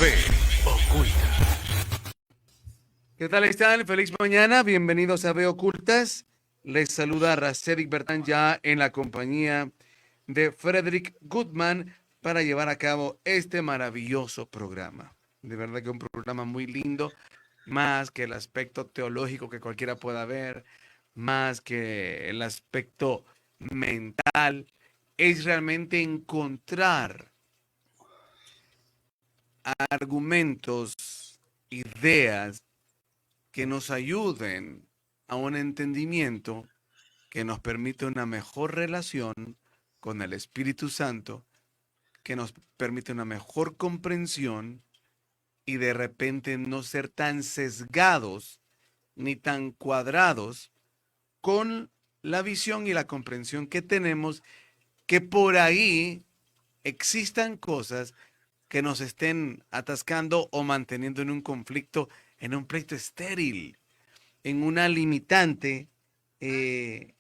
Fe Oculta. ¿Qué tal están? Feliz mañana. Bienvenidos a Ve Ocultas. Les saluda Racedik Bertán ya en la compañía de Frederick Goodman para llevar a cabo este maravilloso programa. De verdad que un programa muy lindo, más que el aspecto teológico que cualquiera pueda ver, más que el aspecto mental, es realmente encontrar argumentos, ideas que nos ayuden a un entendimiento que nos permite una mejor relación con el Espíritu Santo, que nos permite una mejor comprensión y de repente no ser tan sesgados ni tan cuadrados con la visión y la comprensión que tenemos, que por ahí existan cosas que nos estén atascando o manteniendo en un conflicto, en un pleito estéril, en una limitante eh,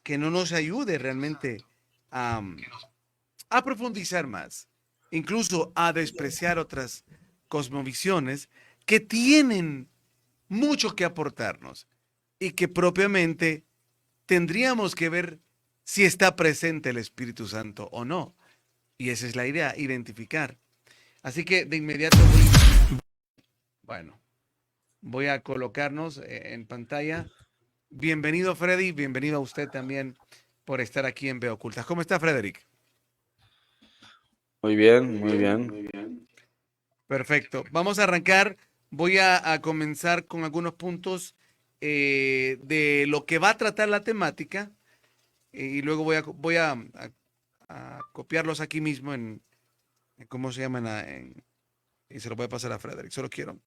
que no nos ayude realmente a, a profundizar más, incluso a despreciar otras cosmovisiones que tienen mucho que aportarnos y que propiamente tendríamos que ver si está presente el Espíritu Santo o no. Y esa es la idea, identificar. Así que de inmediato voy a colocarnos en pantalla. Bienvenido, Freddy. Bienvenido a usted también por estar aquí en Veo Ocultas. ¿Cómo está, Frederick? Muy bien, muy bien. Perfecto. Vamos a arrancar. Voy a comenzar con algunos puntos de lo que va a tratar la temática y luego voy a copiarlos aquí mismo en ¿cómo se llaman? Y se lo voy a pasar a Frederick. Solo quiero,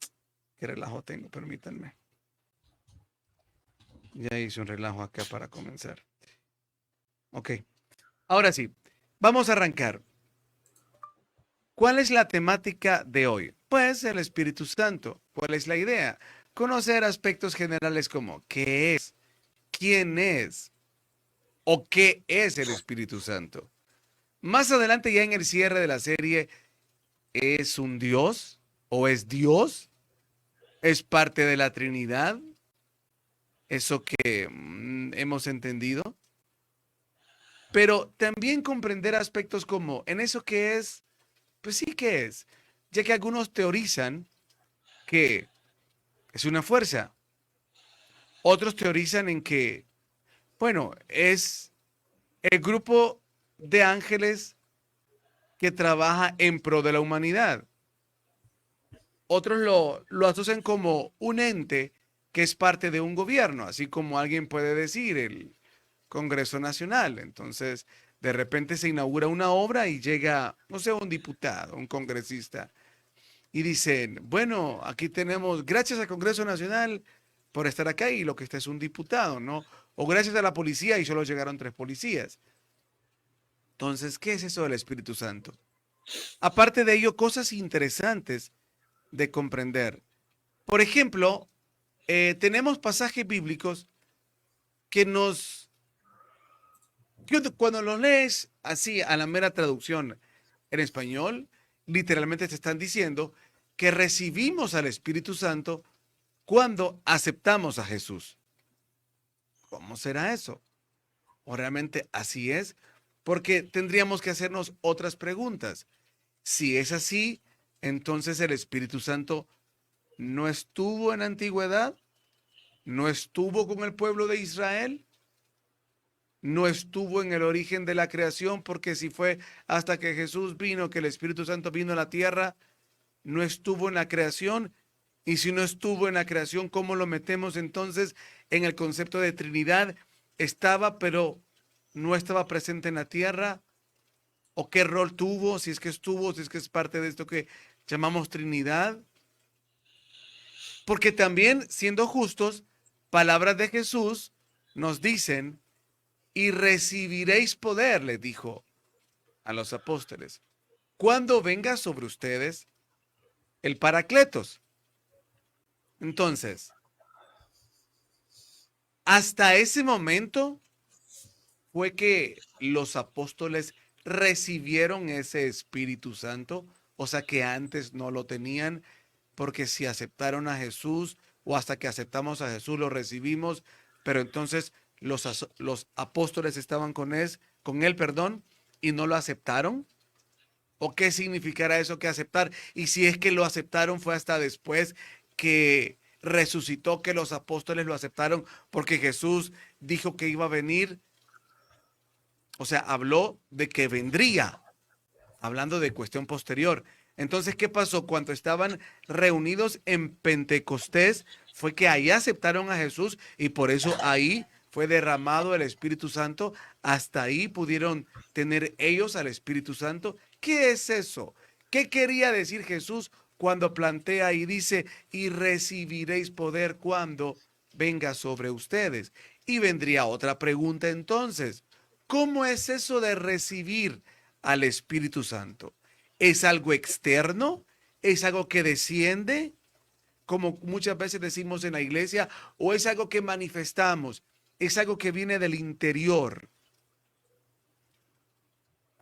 qué relajo tengo, permítanme. Ya hice un relajo acá para comenzar. Ok. Ahora sí, vamos a arrancar. ¿Cuál es la temática de hoy? Pues el Espíritu Santo. ¿Cuál es la idea? Conocer aspectos generales como qué es, quién es o qué es el Espíritu Santo. Más adelante, ya en el cierre de la serie, ¿es un Dios o es Dios? ¿Es parte de la Trinidad? Eso que hemos entendido. Pero también comprender aspectos como en eso que es, pues sí que es, ya que algunos teorizan que es una fuerza. Otros teorizan en que, bueno, es el grupo de ángeles que trabaja en pro de la humanidad. Otros lo asocian como un ente que es parte de un gobierno, así como alguien puede decir el Congreso Nacional. Entonces, de repente se inaugura una obra y llega, no sé, un diputado, un congresista, y dicen, bueno, aquí tenemos, gracias al Congreso Nacional por estar acá y lo que está es un diputado, ¿no? O gracias a la policía y solo llegaron 3 policías. Entonces, ¿qué es eso del Espíritu Santo? Aparte de ello, cosas interesantes de comprender. Por ejemplo, tenemos pasajes bíblicos que cuando los lees así a la mera traducción en español, literalmente te están diciendo que recibimos al Espíritu Santo cuando aceptamos a Jesús. ¿Cómo será eso? ¿O realmente así es? Porque tendríamos que hacernos otras preguntas. Si es así, entonces el Espíritu Santo no estuvo en la antigüedad, no estuvo con el pueblo de Israel, no estuvo en el origen de la creación, porque si fue hasta que Jesús vino, que el Espíritu Santo vino a la tierra, no estuvo en la creación. Y si no estuvo en la creación, ¿cómo lo metemos entonces en el concepto de Trinidad? Estaba, pero no estaba presente en la tierra. ¿O qué rol tuvo? Si es que estuvo, si es que es parte de esto que llamamos Trinidad. Porque también, siendo justos, palabras de Jesús nos dicen, y recibiréis poder, le dijo a los apóstoles, cuando venga sobre ustedes el Paracletos. Entonces, hasta ese momento fue que los apóstoles recibieron ese Espíritu Santo, o sea que antes no lo tenían, porque si aceptaron a Jesús o hasta que aceptamos a Jesús lo recibimos, pero entonces los apóstoles estaban con él, perdón, y no lo aceptaron. ¿O qué significará eso que aceptar? Y si es que lo aceptaron fue hasta después que resucitó, que los apóstoles lo aceptaron porque Jesús dijo que iba a venir, o sea, habló de que vendría, hablando de cuestión posterior. Entonces, ¿qué pasó? Cuando estaban reunidos en Pentecostés, fue que ahí aceptaron a Jesús y por eso ahí fue derramado el Espíritu Santo. Hasta ahí pudieron tener ellos al Espíritu Santo. ¿Qué es eso? ¿Qué quería decir Jesús cuando plantea y dice, y recibiréis poder cuando venga sobre ustedes? Y vendría otra pregunta entonces. ¿Cómo es eso de recibir al Espíritu Santo? ¿Es algo externo? ¿Es algo que desciende, como muchas veces decimos en la iglesia? ¿O es algo que manifestamos? ¿Es algo que viene del interior?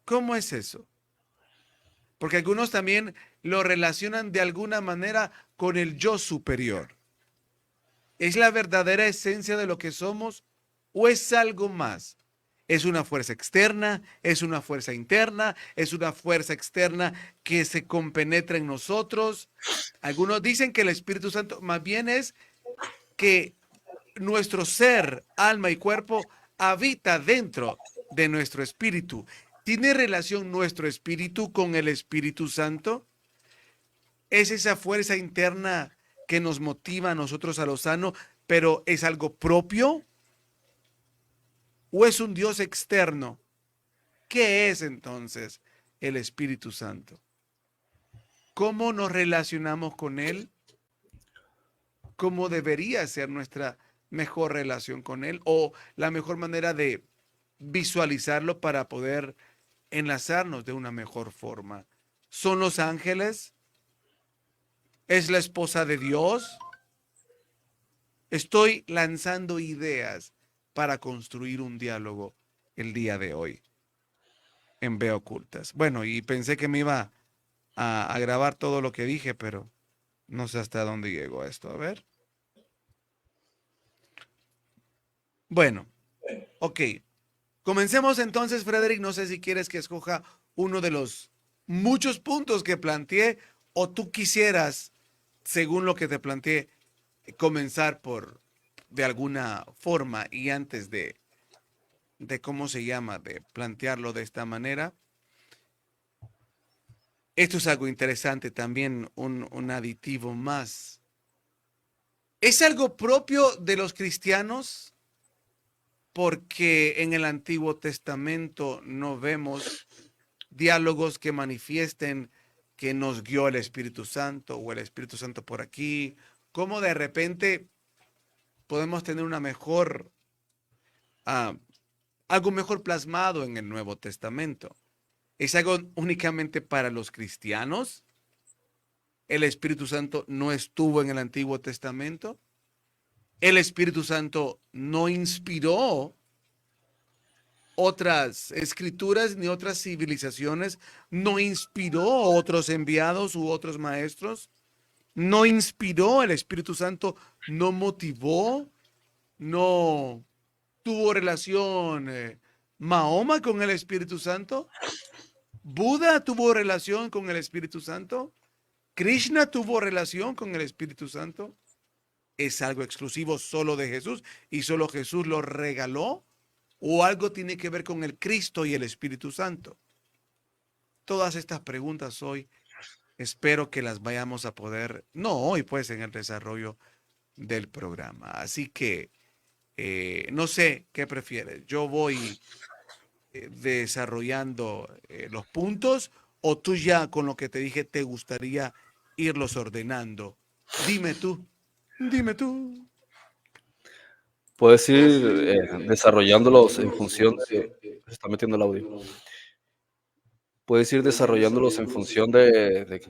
¿Cómo es eso? Porque algunos también lo relacionan de alguna manera con el yo superior. ¿Es la verdadera esencia de lo que somos o es algo más? ¿Es una fuerza externa? ¿Es una fuerza interna? ¿Es una fuerza externa que se compenetra en nosotros? Algunos dicen que el Espíritu Santo más bien es que nuestro ser, alma y cuerpo habita dentro de nuestro espíritu. ¿Tiene relación nuestro espíritu con el Espíritu Santo? ¿Es esa fuerza interna que nos motiva a nosotros a lo sano, pero es algo propio? ¿O es un Dios externo? ¿Qué es entonces el Espíritu Santo? ¿Cómo nos relacionamos con Él? ¿Cómo debería ser nuestra mejor relación con Él? ¿O la mejor manera de visualizarlo para poder enlazarnos de una mejor forma? ¿Son los ángeles? ¿Es la esposa de Dios? Estoy lanzando ideas para construir un diálogo el día de hoy en Ve Ocultas. Bueno, y pensé que me iba a grabar todo lo que dije, pero no sé hasta dónde llegó esto. A ver. Bueno, ok. Comencemos entonces, Frederick. No sé si quieres que escoja uno de los muchos puntos que planteé o tú quisieras, según lo que te planteé, comenzar por de alguna forma y antes de cómo se llama, de plantearlo de esta manera. Esto es algo interesante también, un aditivo más. ¿Es algo propio de los cristianos? Porque en el Antiguo Testamento no vemos diálogos que manifiesten que nos guió el Espíritu Santo o el Espíritu Santo por aquí. ¿Cómo de repente podemos tener una mejor, algo mejor plasmado en el Nuevo Testamento? ¿Es algo únicamente para los cristianos? ¿El Espíritu Santo no estuvo en el Antiguo Testamento? ¿El Espíritu Santo no inspiró otras escrituras ni otras civilizaciones? ¿No inspiró otros enviados u otros maestros? ¿No inspiró el Espíritu Santo? ¿No motivó? ¿No tuvo relación Mahoma con el Espíritu Santo? ¿Buda tuvo relación con el Espíritu Santo? ¿Krishna tuvo relación con el Espíritu Santo? ¿Es algo exclusivo solo de Jesús y solo Jesús lo regaló? ¿O algo tiene que ver con el Cristo y el Espíritu Santo? Todas estas preguntas hoy espero que las vayamos a poder, no hoy pues en el desarrollo del programa. Así que no sé qué prefieres. Yo voy desarrollando los puntos o tú ya con lo que te dije te gustaría irlos ordenando. Dime tú, dime tú. Puedes ir desarrollándolos en función de... Se está metiendo el audio. Puedes ir desarrollándolos en función de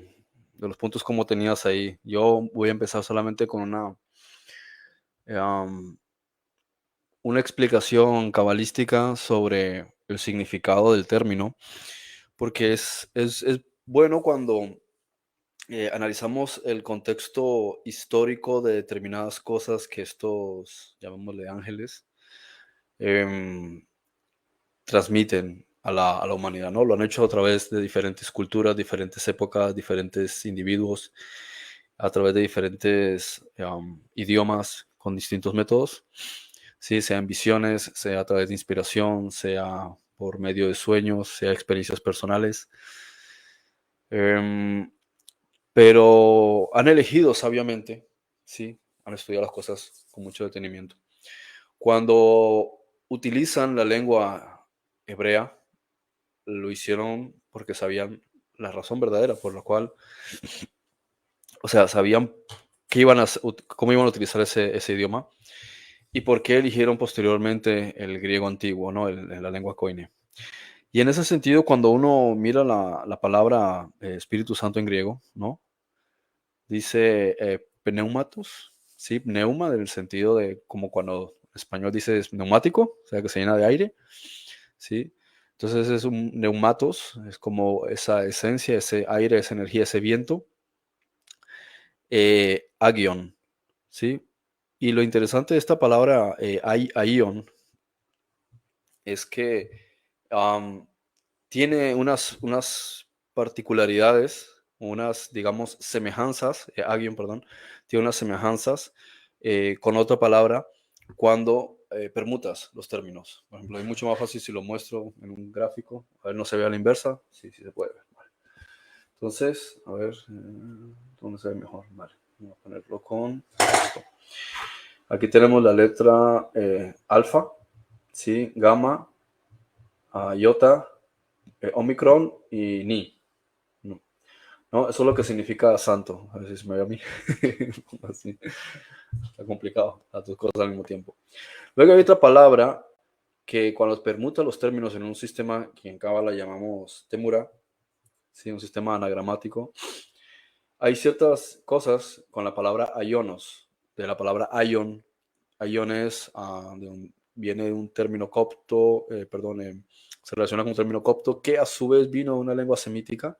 los puntos como tenías ahí. Yo voy a empezar solamente con una explicación cabalística sobre el significado del término, porque es bueno cuando analizamos el contexto histórico de determinadas cosas que estos, llamémosle ángeles, em, transmiten a la humanidad, ¿no? Lo han hecho a través de diferentes culturas, diferentes épocas, diferentes individuos, a través de diferentes idiomas con distintos métodos, ¿sí? Sea en visiones, sea a través de inspiración, sea por medio de sueños, sea experiencias personales. Em, pero han elegido sabiamente, ¿sí? Han estudiado las cosas con mucho detenimiento. Cuando utilizan la lengua hebrea, lo hicieron porque sabían la razón verdadera por la cual, o sea, sabían qué iban a, cómo iban a utilizar ese idioma y por qué eligieron posteriormente el griego antiguo, ¿no? La lengua koine. Y en ese sentido, cuando uno mira la palabra Espíritu Santo en griego, ¿no? Dice pneumatos, ¿sí? Pneuma, en el sentido de como cuando en español dice neumático, o sea, que se llena de aire, ¿sí? Entonces es un neumatos, es como esa esencia, ese aire, esa energía, ese viento. Agion, ¿sí? Y lo interesante de esta palabra aion es que um, tiene unas particularidades, unas, digamos, semejanzas, agion, perdón, tiene unas semejanzas con otra palabra cuando permutas los términos. Por ejemplo, es mucho más fácil si lo muestro en un gráfico. A ver, no se ve a la inversa. Sí, sí se puede ver. Vale. Entonces, a ver, ¿dónde se ve mejor? Vale, voy a ponerlo con esto. Aquí tenemos la letra alfa, ¿sí? Gamma, iota, omicron y ni. No, no, eso es lo que significa santo. A ver si me ve a mí. Así. Está complicado, las dos cosas al mismo tiempo. Luego hay otra palabra que cuando permuta los términos en un sistema que en Cábala llamamos temura, ¿sí? Un sistema anagramático, hay ciertas cosas con la palabra aionos, de la palabra aion. Aion es, viene de un término copto, se relaciona con un término copto que a su vez vino de una lengua semítica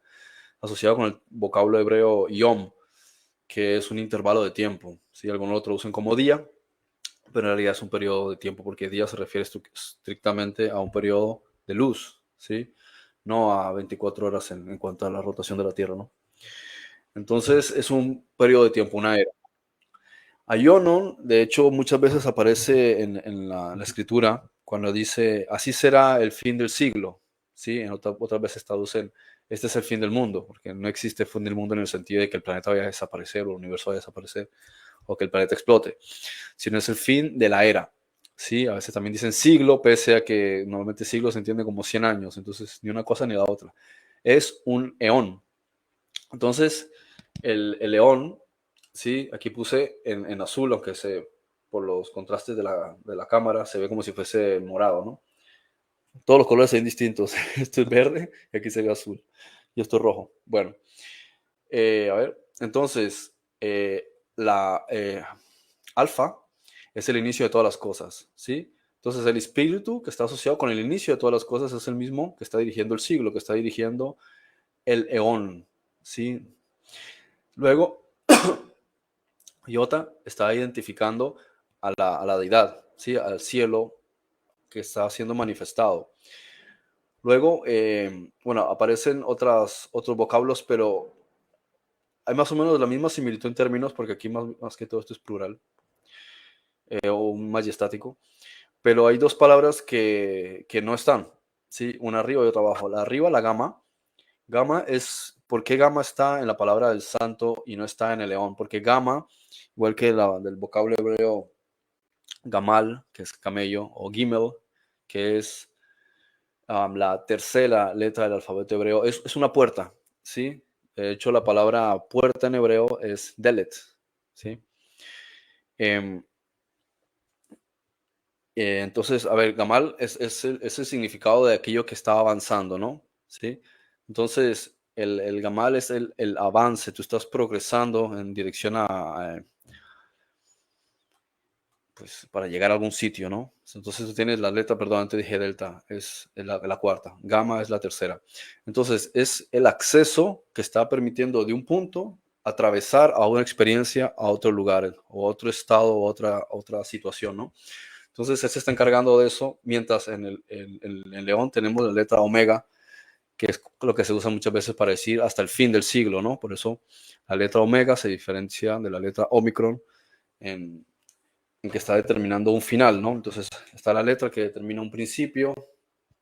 asociado con el vocablo hebreo yom, que es un intervalo de tiempo. ¿Sí? Algunos lo traducen como día, pero en realidad es un periodo de tiempo, porque día se refiere estrictamente a un periodo de luz, ¿sí? No a 24 horas en cuanto a la rotación de la Tierra, ¿no? Entonces es un periodo de tiempo, una era. Aionon, de hecho, muchas veces aparece en la escritura cuando dice, así será el fin del siglo, ¿sí? Otras veces traducen, este es el fin del mundo, porque no existe fin del mundo en el sentido de que el planeta vaya a desaparecer o el universo vaya a desaparecer o que el planeta explote, sino es el fin de la era, ¿sí? A veces también dicen siglo, pese a que normalmente siglo se entiende como 100 años, entonces ni una cosa ni la otra. Es un eón. Entonces, el eón, ¿sí? Aquí puse en azul, aunque por los contrastes de la cámara se ve como si fuese morado, ¿no? Todos los colores son distintos. Esto es verde y aquí se ve azul. Y esto es rojo. Bueno, a ver, entonces, la alfa es el inicio de todas las cosas, ¿sí? Entonces, el espíritu que está asociado con el inicio de todas las cosas es el mismo que está dirigiendo el siglo, que está dirigiendo el eón, ¿sí? Luego, Iota está identificando a la deidad, ¿sí? Al cielo que está siendo manifestado. Luego, bueno, aparecen otros vocablos, pero hay más o menos la misma similitud en términos, porque aquí más que todo esto es plural o majestático, pero hay dos palabras que no están, ¿sí? Una arriba y otra abajo. La arriba, la gama. Gama es, ¿por qué gama está en la palabra del santo y no está en el león? Porque gama, igual que del vocablo hebreo gamal, que es camello, o gimel, que es la tercera letra del alfabeto hebreo, es una puerta, ¿sí? De hecho, la palabra puerta en hebreo es delet, ¿sí? Em, entonces, a ver, gamal es el significado de aquello que está avanzando, ¿no? ¿Sí? Entonces, el gamal es el avance, tú estás progresando en dirección pues para llegar a algún sitio, ¿no? Entonces tú tienes la letra, perdón, antes dije delta, es la cuarta, gamma es la tercera. Entonces es el acceso que está permitiendo de un punto atravesar a una experiencia a otro lugar, o otro estado, o otra situación, ¿no? Entonces él se está encargando de eso, mientras en el león tenemos la letra omega, que es lo que se usa muchas veces para decir hasta el fin del siglo, ¿no? Por eso la letra omega se diferencia de la letra omicron en que está determinando un final, ¿no? Entonces está la letra que determina un principio,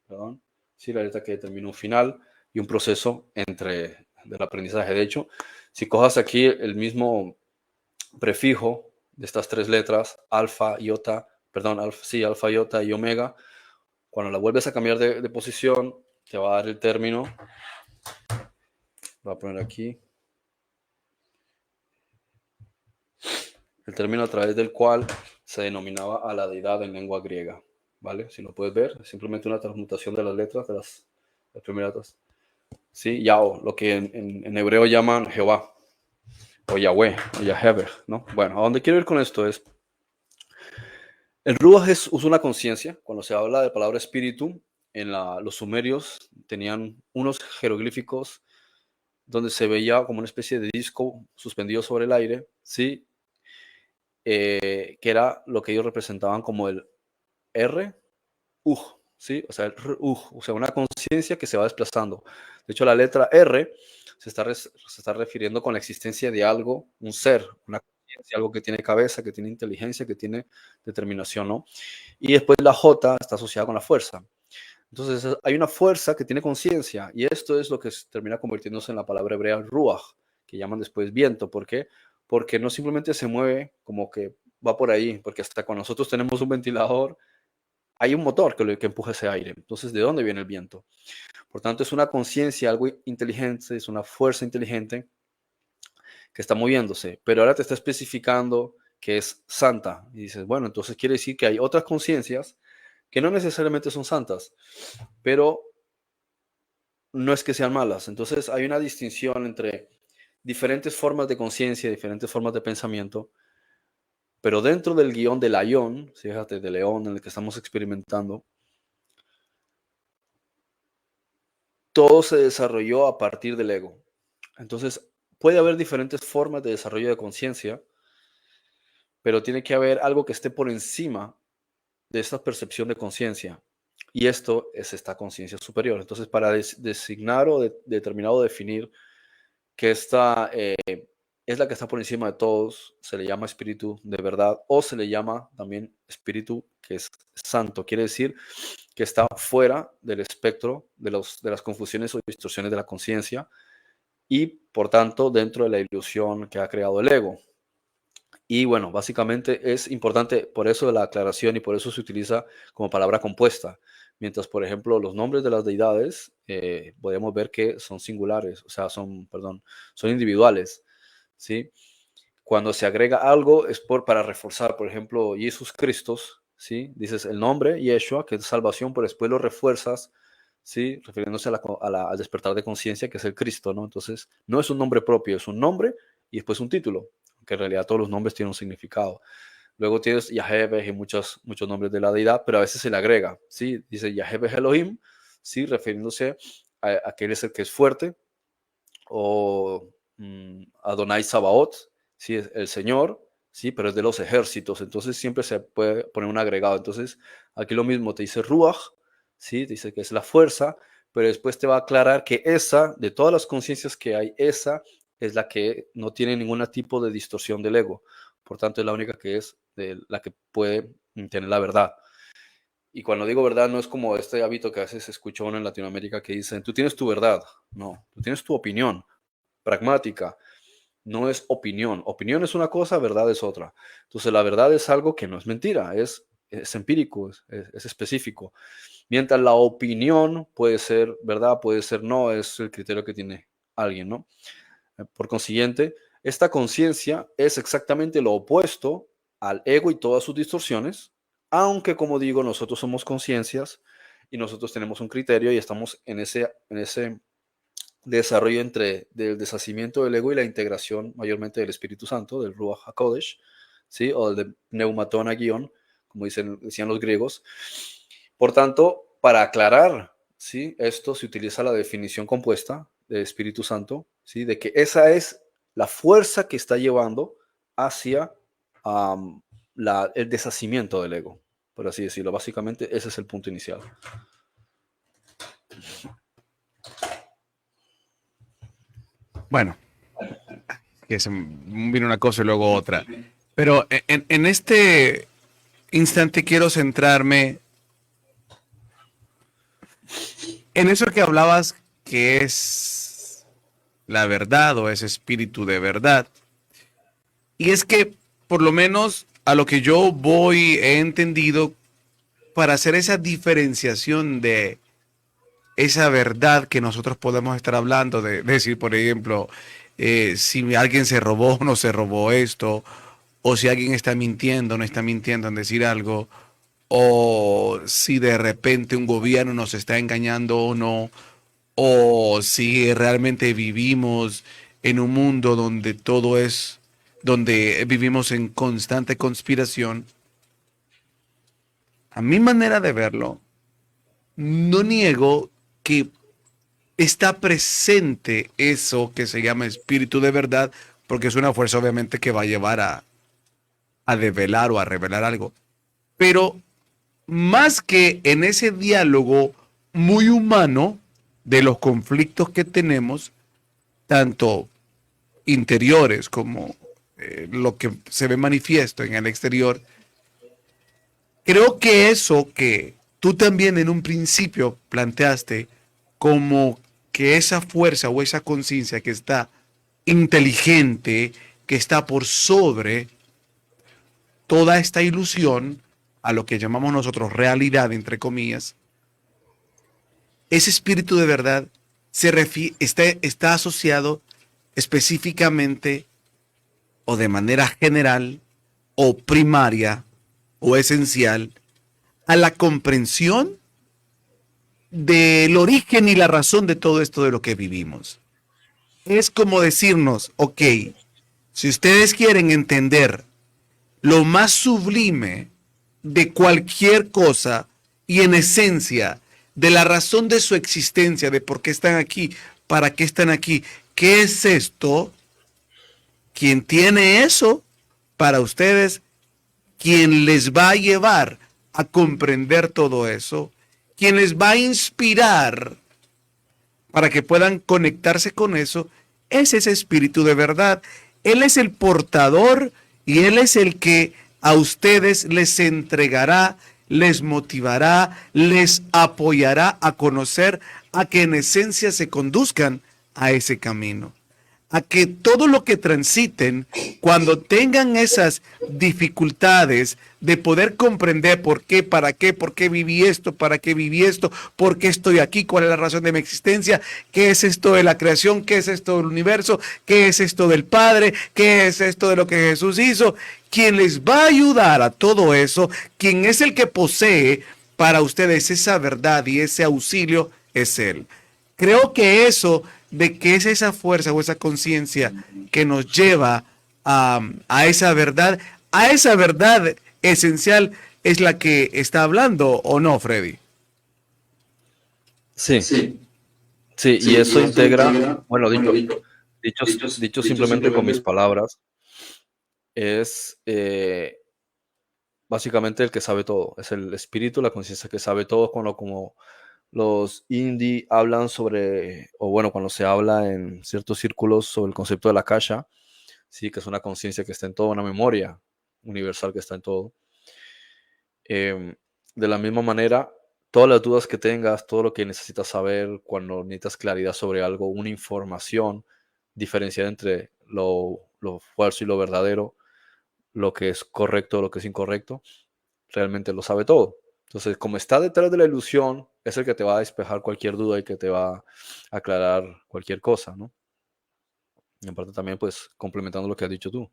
perdón, sí, la letra que determina un final y un proceso del aprendizaje. De hecho, si cojas aquí el mismo prefijo de estas tres letras, alfa, iota, perdón, alfa, iota y omega, cuando la vuelves a cambiar de posición, te va a dar el término, voy a poner aquí, el término a través del cual se denominaba a la deidad en lengua griega, ¿vale? Si lo puedes ver, es simplemente una transmutación de las letras, de las primeras dos. Sí, Yao, lo que en hebreo llaman Jehová, o Yahweh, o Yahweh, ¿no? Bueno, a donde quiero ir con esto es, el Ruach es una conciencia. Cuando se habla de palabra espíritu, los sumerios tenían unos jeroglíficos donde se veía como una especie de disco suspendido sobre el aire, ¿sí? Que era lo que ellos representaban como el R, ¿sí? O sea, el o sea, una conciencia que se va desplazando. De hecho, la letra R se está refiriendo con la existencia de algo, un ser, una conciencia, algo que tiene cabeza, que tiene inteligencia, que tiene determinación, ¿no? Y después la J está asociada con la fuerza. Entonces, hay una fuerza que tiene conciencia, y esto es lo que termina convirtiéndose en la palabra hebrea ruach, que llaman después viento. ¿Por qué? Porque no simplemente se mueve como que va por ahí, porque hasta cuando nosotros tenemos un ventilador, hay un motor que empuja ese aire. Entonces, ¿de dónde viene el viento? Por tanto, es una conciencia, algo inteligente, es una fuerza inteligente que está moviéndose, pero ahora te está especificando que es santa. Y dices, bueno, entonces quiere decir que hay otras conciencias que no necesariamente son santas, pero no es que sean malas. Entonces hay una distinción entre diferentes formas de conciencia, diferentes formas de pensamiento, pero dentro del guión de Lion, fíjate, de León en el que estamos experimentando, todo se desarrolló a partir del ego. Entonces puede haber diferentes formas de desarrollo de conciencia, pero tiene que haber algo que esté por encima de esta percepción de conciencia. Y esto es esta conciencia superior. Entonces, para designar o determinar o definir que esta es la que está por encima de todos, se le llama espíritu de verdad, o se le llama también espíritu que es santo. Quiere decir que está fuera del espectro de las confusiones o distorsiones de la conciencia y, por tanto, dentro de la ilusión que ha creado el ego. Y bueno, básicamente es importante por eso la aclaración y por eso se utiliza como palabra compuesta. Mientras, por ejemplo, los nombres de las deidades podemos ver que son singulares, o sea, son individuales, ¿sí? Cuando se agrega algo es para reforzar, por ejemplo, Jesús Cristo, ¿sí? Dices el nombre, Yeshua, que es salvación, pero después lo refuerzas, ¿sí? Refiriéndose al despertar de conciencia, que es el Cristo, ¿no? Entonces, no es un nombre propio, es un nombre y después un título, que en realidad todos los nombres tienen un significado. Luego tienes Yahweh y muchos nombres de la deidad, pero a veces se le agrega, ¿sí? Dice Yahweh Elohim, ¿sí? Refiriéndose a aquel es el que es fuerte, o Adonai Sabaoth, ¿sí? Es el Señor, ¿sí? Pero es de los ejércitos, entonces siempre se puede poner un agregado. Entonces, aquí lo mismo, te dice Ruach, ¿sí? Te dice que es la fuerza, pero después te va a aclarar que esa, de todas las conciencias que hay, esa es la que no tiene ningún tipo de distorsión del ego. Por tanto, es la única que es la que puede tener la verdad. Y cuando digo verdad, no es como este hábito que a veces escucho uno en Latinoamérica que dicen, tú tienes tu verdad. No, tú tienes tu opinión pragmática. No es opinión. Opinión es una cosa, verdad es otra. Entonces, la verdad es algo que no es mentira, es empírico, es específico. Mientras la opinión puede ser verdad, puede ser no, es el criterio que tiene alguien, ¿no? Por consiguiente, esta conciencia es exactamente lo opuesto al ego y todas sus distorsiones, aunque como digo, nosotros somos conciencias y nosotros tenemos un criterio y estamos en ese desarrollo entre del deshacimiento del ego y la integración mayormente del Espíritu Santo, del Ruach HaKodesh, ¿sí? O de pneumatón agion, como decían los griegos. Por tanto, para aclarar, ¿sí? Esto se utiliza la definición compuesta de Espíritu Santo, ¿sí? De que esa es la fuerza que está llevando hacia el deshacimiento del ego, por así decirlo. Básicamente, ese es el punto inicial. Bueno, que se vino una cosa y luego otra. Pero en este instante quiero centrarme en eso que hablabas, que es la verdad o ese espíritu de verdad. Y es que, por lo menos a lo que yo voy, he entendido, para hacer esa diferenciación de esa verdad que nosotros podemos estar hablando, de decir, por ejemplo, si alguien se robó o no se robó esto, o si alguien está mintiendo o no está mintiendo en decir algo, o si de repente un gobierno nos está engañando o no, o si realmente vivimos en un mundo donde todo es, donde vivimos en constante conspiración. A mi manera de verlo, no niego que está presente eso que se llama espíritu de verdad, porque es una fuerza obviamente que va a llevar a develar o a revelar algo. Pero más que en ese diálogo muy humano de los conflictos que tenemos, tanto interiores como lo que se ve manifiesto en el exterior, creo que eso que tú también en un principio planteaste como que esa fuerza o esa conciencia que está inteligente, que está por sobre toda esta ilusión, a lo que llamamos nosotros realidad, entre comillas, ese espíritu de verdad está asociado específicamente o de manera general o primaria o esencial a la comprensión del origen y la razón de todo esto de lo que vivimos. Es como decirnos, ok, si ustedes quieren entender lo más sublime de cualquier cosa y en esencia de la razón de su existencia, de por qué están aquí, para qué están aquí, qué es esto, quien tiene eso para ustedes, quien les va a llevar a comprender todo eso, quien les va a inspirar para que puedan conectarse con eso, es ese espíritu de verdad. Él es el portador y Él es el que a ustedes les entregará, les motivará, les apoyará a conocer, a que en esencia se conduzcan a ese camino. A que todo lo que transiten, cuando tengan esas dificultades de poder comprender por qué, para qué, por qué viví esto, para qué viví esto, por qué estoy aquí, cuál es la razón de mi existencia, qué es esto de la creación, qué es esto del universo, qué es esto del Padre, qué es esto de lo que Jesús hizo, quien les va a ayudar a todo eso, quien es el que posee para ustedes esa verdad y ese auxilio, es Él. Creo que eso de que es esa fuerza o esa conciencia que nos lleva a esa verdad esencial es la que está hablando, ¿o no, Freddy? Sí, sí, y eso integra, bueno, dicho simplemente con mis palabras, es básicamente el que sabe todo, es el espíritu, la conciencia que sabe todo, como los indie hablan sobre, o bueno, cuando se habla en ciertos círculos sobre el concepto de la Akasha, sí, que es una conciencia que está en todo, una memoria universal que está en todo. De la misma manera, todas las dudas que tengas, todo lo que necesitas saber, cuando necesitas claridad sobre algo, una información, diferenciar entre lo falso y lo verdadero, lo que es correcto, lo que es incorrecto, realmente lo sabe todo. Entonces, como está detrás de la ilusión, es el que te va a despejar cualquier duda y que te va a aclarar cualquier cosa, ¿no? Y aparte también, pues, complementando lo que has dicho tú.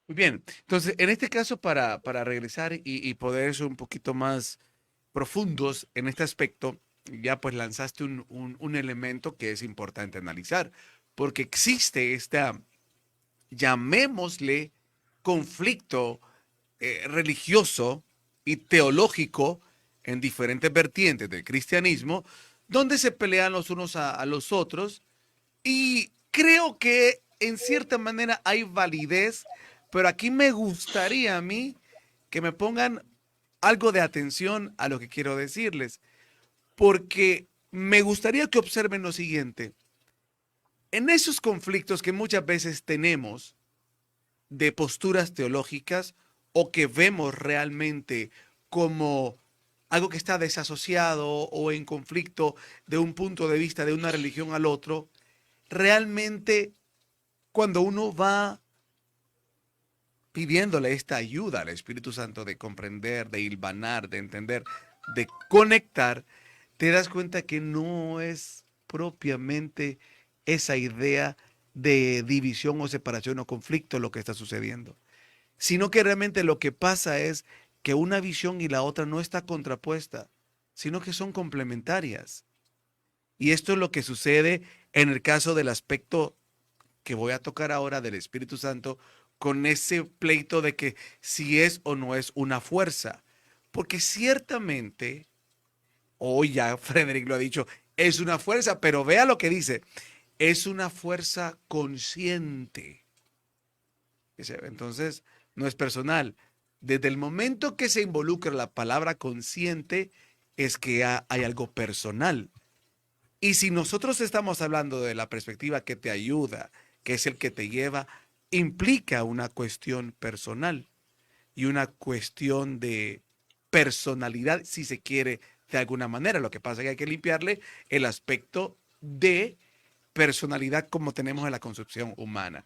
Muy bien, entonces en este caso para regresar y poder ser un poquito más profundos en este aspecto, ya pues lanzaste un elemento que es importante analizar, porque existe esta, llamémosle conflicto religioso y teológico en diferentes vertientes del cristianismo, donde se pelean los unos a los otros, y creo que en cierta manera hay validez, pero aquí me gustaría a mí que me pongan algo de atención a lo que quiero decirles, porque me gustaría que observen lo siguiente. En esos conflictos que muchas veces tenemos de posturas teológicas o que vemos realmente como algo que está desasociado o en conflicto de un punto de vista de una religión al otro, realmente cuando uno va pidiéndole esta ayuda al Espíritu Santo de comprender, de hilvanar, de entender, de conectar, te das cuenta que no es propiamente esa idea de división o separación o conflicto lo que está sucediendo, sino que realmente lo que pasa es que una visión y la otra no está contrapuesta, sino que son complementarias. Y esto es lo que sucede en el caso del aspecto que voy a tocar ahora del Espíritu Santo, con ese pleito de que si es o no es una fuerza. Porque ciertamente, hoy ya Frederick lo ha dicho, es una fuerza, pero vea lo que dice, es una fuerza consciente. Entonces, no es personal. Desde el momento que se involucra la palabra consciente, es que hay algo personal. Y si nosotros estamos hablando de la perspectiva que te ayuda, que es el que te lleva, implica una cuestión personal y una cuestión de personalidad, si se quiere, de alguna manera. Lo que pasa es que hay que limpiarle el aspecto de personalidad como tenemos en la concepción humana.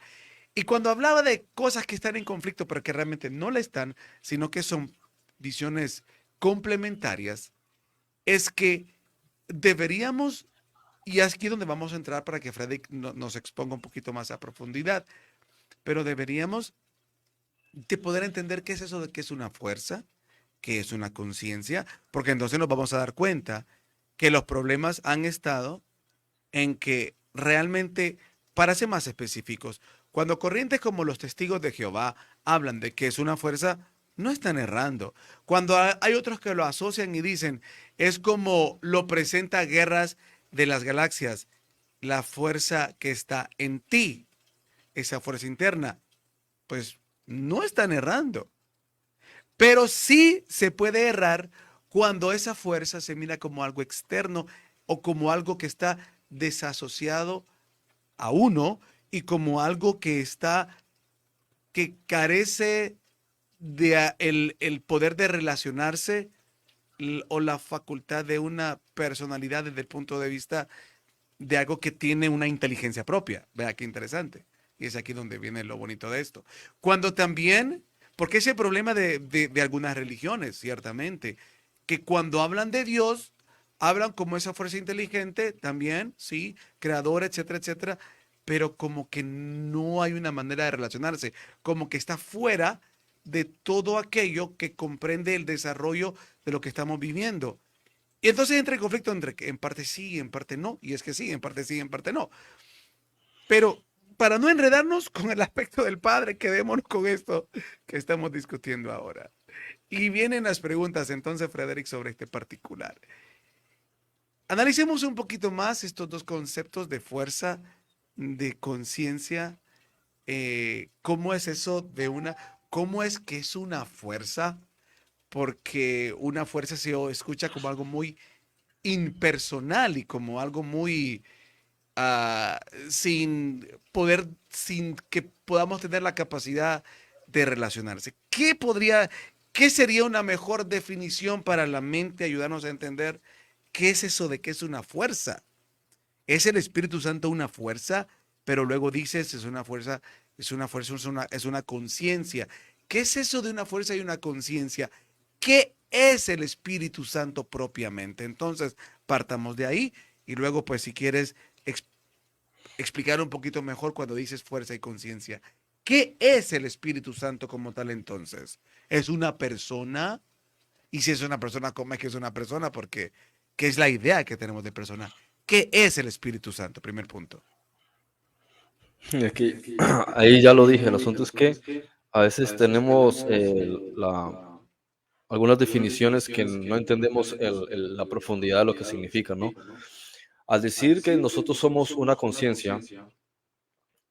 Y cuando hablaba de cosas que están en conflicto, pero que realmente no lo están, sino que son visiones complementarias, es que deberíamos, y es aquí donde vamos a entrar para que Frederick nos exponga un poquito más a profundidad, pero deberíamos de poder entender qué es eso de que es una fuerza, qué es una conciencia, porque entonces nos vamos a dar cuenta que los problemas han estado en que realmente, para ser más específicos, cuando corrientes como los testigos de Jehová hablan de que es una fuerza, no están errando. Cuando hay otros que lo asocian y dicen, es como lo presenta Guerras de las Galaxias, la fuerza que está en ti, esa fuerza interna, pues no están errando. Pero sí se puede errar cuando esa fuerza se mira como algo externo o como algo que está desasociado a uno y como algo que carece de el poder de relacionarse o la facultad de una personalidad desde el punto de vista de algo que tiene una inteligencia propia. Vea qué interesante. Y es aquí donde viene lo bonito de esto. Cuando también, porque ese problema de algunas religiones, ciertamente, que cuando hablan de Dios, hablan como esa fuerza inteligente también, sí, creadora, etcétera, etcétera, pero como que no hay una manera de relacionarse, como que está fuera de todo aquello que comprende el desarrollo de lo que estamos viviendo. Y entonces entra el conflicto entre que en parte sí y en parte no, y es que sí, en parte sí y en parte no. Pero para no enredarnos con el aspecto del Padre, quedémonos con esto que estamos discutiendo ahora. Y vienen las preguntas entonces, Frederick, sobre este particular. Analicemos un poquito más estos dos conceptos de fuerza, de conciencia. ¿Cómo es eso cómo es que es una fuerza? Porque una fuerza se escucha como algo muy impersonal y como algo muy sin que podamos tener la capacidad de relacionarse. ¿Qué sería una mejor definición para la mente, ayudarnos a entender qué es eso de que es una fuerza? ¿Es el Espíritu Santo una fuerza? Pero luego dices, es una conciencia. ¿Qué es eso de una fuerza y una conciencia? ¿Qué es el Espíritu Santo propiamente? Entonces, partamos de ahí y luego, pues, si quieres explicar un poquito mejor cuando dices fuerza y conciencia. ¿Qué es el Espíritu Santo como tal entonces? ¿Es una persona? Y si es una persona, ¿cómo es que es una persona? Porque, ¿qué es la idea que tenemos de persona? ¿Qué es el Espíritu Santo? Primer punto. Y aquí, ahí ya lo dije, el asunto es que A veces tenemos algunas definiciones que no entendemos la profundidad de lo que significa, ¿no? Al decir que nosotros somos una conciencia,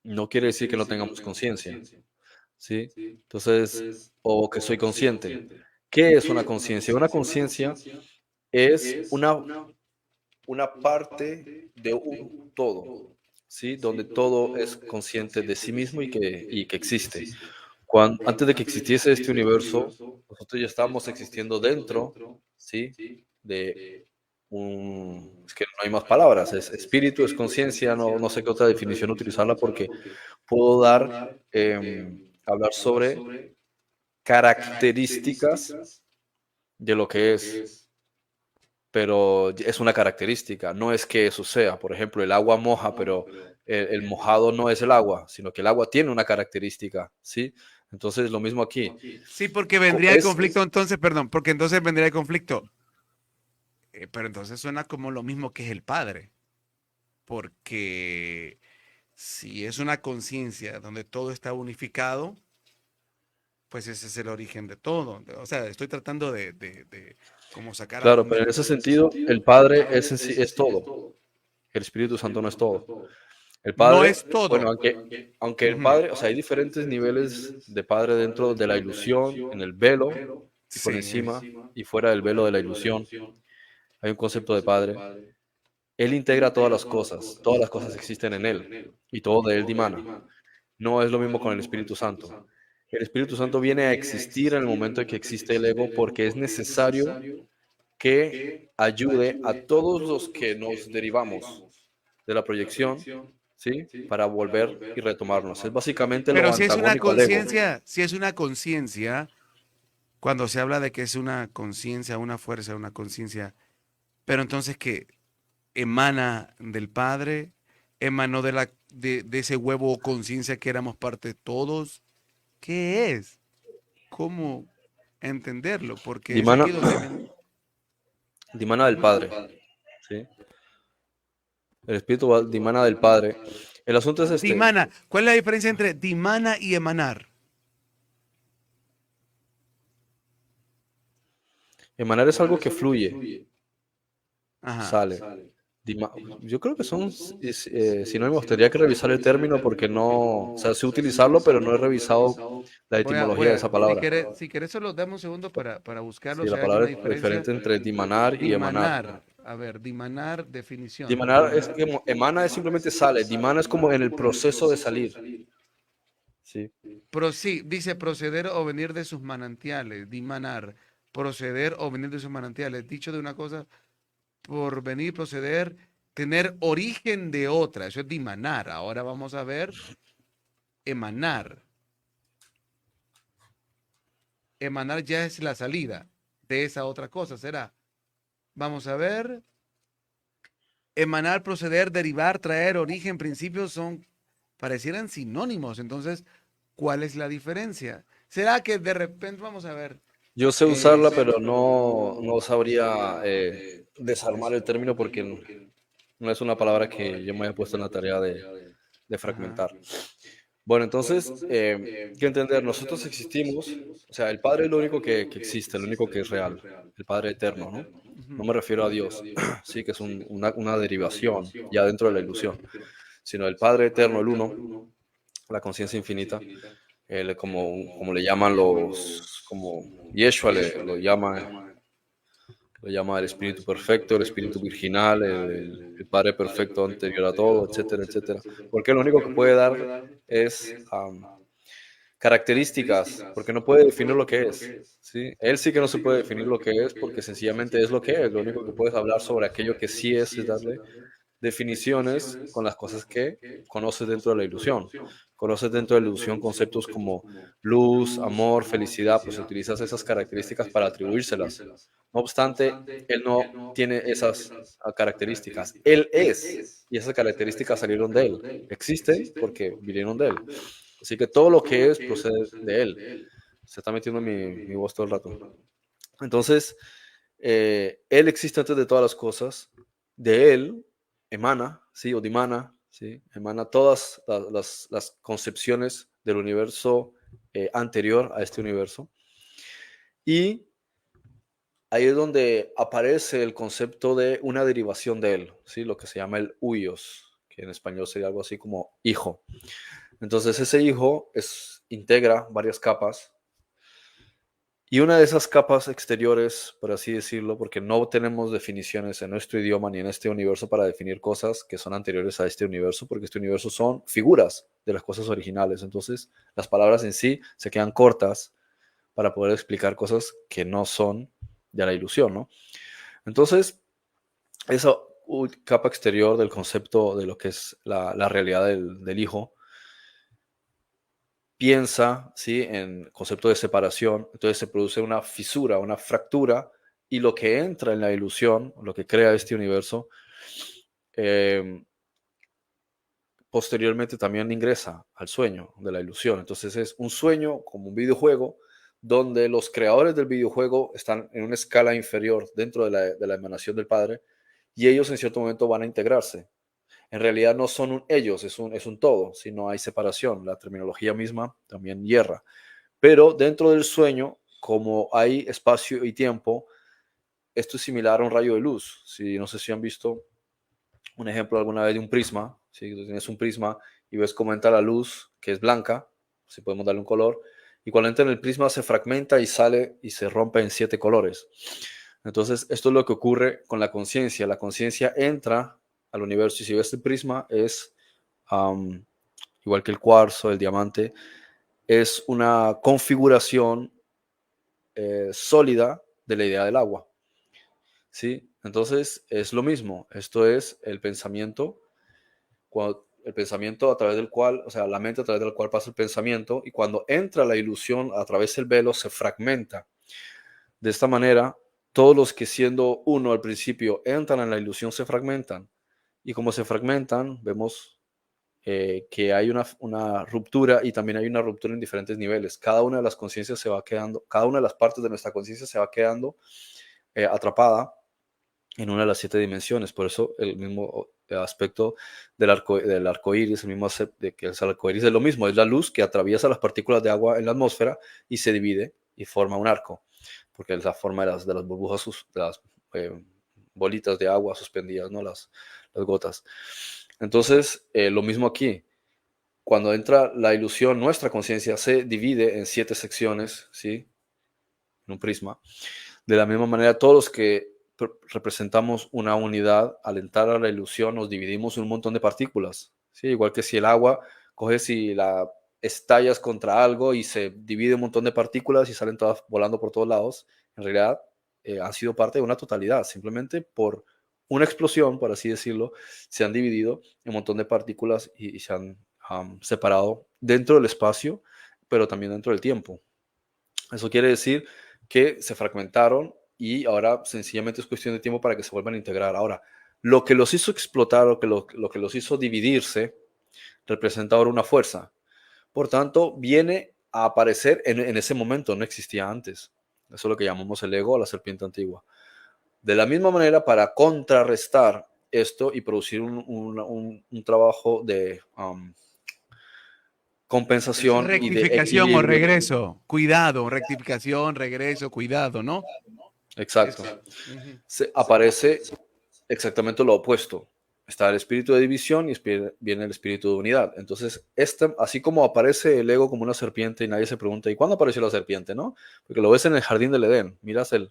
no quiere decir que no tengamos conciencia, ¿sí? Entonces, o que soy consciente. ¿Qué es una conciencia? Una conciencia es una parte de un todo, ¿sí? Donde todo es consciente de sí mismo y que existe. Antes de que existiese este universo, nosotros ya estábamos existiendo dentro, ¿sí? De es que no hay más palabras, es espíritu, es conciencia, no sé qué otra definición utilizarla porque puedo hablar sobre características de lo que es, pero es una característica, no es que eso sea. Por ejemplo, el agua moja, pero el mojado no es el agua, sino que el agua tiene una característica, ¿sí? Entonces, lo mismo aquí. Sí, porque vendría el conflicto entonces, perdón, porque entonces vendría el conflicto. Pero entonces suena como lo mismo que es el Padre, porque si es una conciencia donde todo está unificado, pues ese es el origen de todo. O sea, estoy tratando de como sacar Claro, pero argumentos. en ese sentido, el Padre es, es todo. El Espíritu Santo no es todo. El No Padre, es todo. bueno, aunque el Ujú. Padre, o sea, hay diferentes niveles de Padre dentro de la ilusión, en el velo y por Sí. encima y fuera del velo de la ilusión. Hay un concepto de Padre. Él integra todas las cosas existen en Él y todo de Él dimana. No es lo mismo con el Espíritu Santo. El Espíritu Santo viene a existir en el momento en que existe el ego porque es necesario que ayude a todos los que nos derivamos de la proyección, ¿sí? Para volver y retomarnos. Es básicamente lo Pero antagónico al ego. si es una conciencia, cuando se habla de que es una conciencia, una fuerza, una conciencia, pero entonces que emana del Padre, emanó de ese huevo o conciencia que éramos parte todos. ¿Qué es? ¿Cómo entenderlo? Porque es Dimana, aquí donde viene. dimana del Padre, ¿sí? El Espíritu dimana del Padre. El asunto es este. Dimana. ¿Cuál es la diferencia entre dimana y emanar? Emanar es algo que fluye, Ajá. sale. Yo creo que son sinónimos. Tendría que revisar el término porque no, o sea, sé utilizarlo, pero no he revisado la etimología de esa palabra. Si querés, solo dame un segundo para buscarlo, Sí, si la hay alguna palabra diferencia. diferente entre dimanar y emanar. Dimanar. A ver, dimanar, definición. Dimanar es que emana es simplemente sale. Dimana es como en el proceso de salir. Sí. Sí, dice proceder o venir de sus manantiales. Dimanar. Proceder o venir de sus manantiales. Dicho de una cosa, por venir, proceder, tener origen de otra. Eso es dimanar. Ahora vamos a ver emanar. Emanar ya es la salida de esa otra cosa, ¿será? Vamos a ver. Emanar, proceder, derivar, traer, origen, principios son, parecieran sinónimos. Entonces, ¿cuál es la diferencia? ¿Será que de repente, vamos a ver? Yo sé usarla, pero no sabría desarmar el término porque no es una palabra que yo me haya puesto en la tarea de Ajá. fragmentar. Bueno, entonces, hay que entender, nosotros existimos, o sea, el Padre es lo único que existe, lo único que es real, el Padre eterno, ¿no? No Ujú. me refiero a Dios, sí, que es una derivación ya dentro de la ilusión, sino el Padre eterno, el uno, la conciencia infinita, como le llaman como Yeshua lo llama el Espíritu Perfecto, el Espíritu Virginal, el Padre Perfecto anterior a todo, etcétera, etcétera. Porque lo único que puede dar es características, porque no puede definir lo que es. ¿Sí? Él sí que no se puede definir lo que es porque sencillamente es lo que es. Lo único que puedes hablar sobre aquello que sí es darle definiciones con las cosas que conoces dentro de la ilusión. Conoces dentro de la ilusión conceptos como luz, amor, felicidad, pues utilizas esas características para atribuírselas. No obstante, él no tiene esas características. Él es, y esas características salieron de él. Existen porque vinieron de él. Así que todo lo que es procede de él. Se está metiendo mi voz todo el rato. Entonces, él existe antes de todas las cosas. De él emana, ¿sí? O dimana, ¿sí? Emana todas las concepciones del universo anterior a este universo. Y ahí es donde aparece el concepto de una derivación de él, ¿sí? Lo que se llama el huios, que en español sería algo así como hijo. Entonces ese hijo integra varias capas. Y una de esas capas exteriores, por así decirlo, porque no tenemos definiciones en nuestro idioma ni en este universo para definir cosas que son anteriores a este universo, porque este universo son figuras de las cosas originales. Entonces, las palabras en sí se quedan cortas para poder explicar cosas que no son de la ilusión, ¿no? Entonces, esa capa exterior del concepto de lo que es la realidad del hijo piensa, ¿sí?, en concepto de separación, entonces se produce una fisura, una fractura, y lo que entra en la ilusión, lo que crea este universo, eh, posteriormente también ingresa al sueño de la ilusión. Entonces es un sueño como un videojuego donde los creadores del videojuego están en una escala inferior dentro de la emanación del Padre, y ellos en cierto momento van a integrarse. En realidad no son un ellos, es un todo, si no hay separación. La terminología misma también hierra. Pero dentro del sueño, como hay espacio y tiempo, esto es similar a un rayo de luz. No sé si han visto un ejemplo alguna vez de un prisma. Si tú tienes un prisma y ves cómo entra la luz, que es blanca, si podemos darle un color, y cuando entra en el prisma se fragmenta y sale y se rompe en 7 colores. Entonces, esto es lo que ocurre con la conciencia. La conciencia entra al universo y si ves el prisma es igual que el cuarzo, el diamante, es una configuración sólida de la idea del agua. ¿Sí? Entonces es lo mismo. Esto es el pensamiento, el pensamiento a través del cual, o sea, la mente a través del cual pasa el pensamiento, y cuando entra la ilusión a través del velo se fragmenta. De esta manera, todos los que siendo uno al principio entran en la ilusión se fragmentan. Y como se fragmentan, vemos que hay una ruptura, y también hay una ruptura en diferentes niveles. Cada una de las conciencias se va quedando, cada una de las partes de nuestra conciencia se va quedando atrapada en una de las 7 dimensiones. Por eso el mismo aspecto del arco iris, el mismo de que el arco iris es lo mismo, es la luz que atraviesa las partículas de agua en la atmósfera y se divide y forma un arco, porque es la forma de las burbujas, de las bolitas de agua suspendidas, ¿no? Las gotas. Entonces, lo mismo aquí. Cuando entra la ilusión, nuestra conciencia se divide en 7 secciones, ¿sí? En un prisma. De la misma manera, todos los que representamos una unidad, al entrar a la ilusión, nos dividimos en un montón de partículas, ¿sí? Igual que si el agua, coges y la estallas contra algo y se divide un montón de partículas y salen todas volando por todos lados, en realidad han sido parte de una totalidad, simplemente por una explosión, por así decirlo, se han dividido en un montón de partículas y se han separado dentro del espacio, pero también dentro del tiempo. Eso quiere decir que se fragmentaron y ahora sencillamente es cuestión de tiempo para que se vuelvan a integrar. Ahora, lo que los hizo explotar o lo que los hizo dividirse representa ahora una fuerza. Por tanto, viene a aparecer en ese momento, no existía antes. Eso es lo que llamamos el ego o la serpiente antigua. De la misma manera, para contrarrestar esto y producir un trabajo de compensación y de Rectificación o equilibrio. regreso. Cuidado, rectificación, regreso, cuidado, ¿no? Exacto. Ujú. Aparece exactamente lo opuesto. Está el espíritu de división y viene el espíritu de unidad. Entonces, así como aparece el ego como una serpiente y nadie se pregunta, ¿y cuándo apareció la serpiente? ¿No? Porque lo ves en el jardín del Edén. Miras el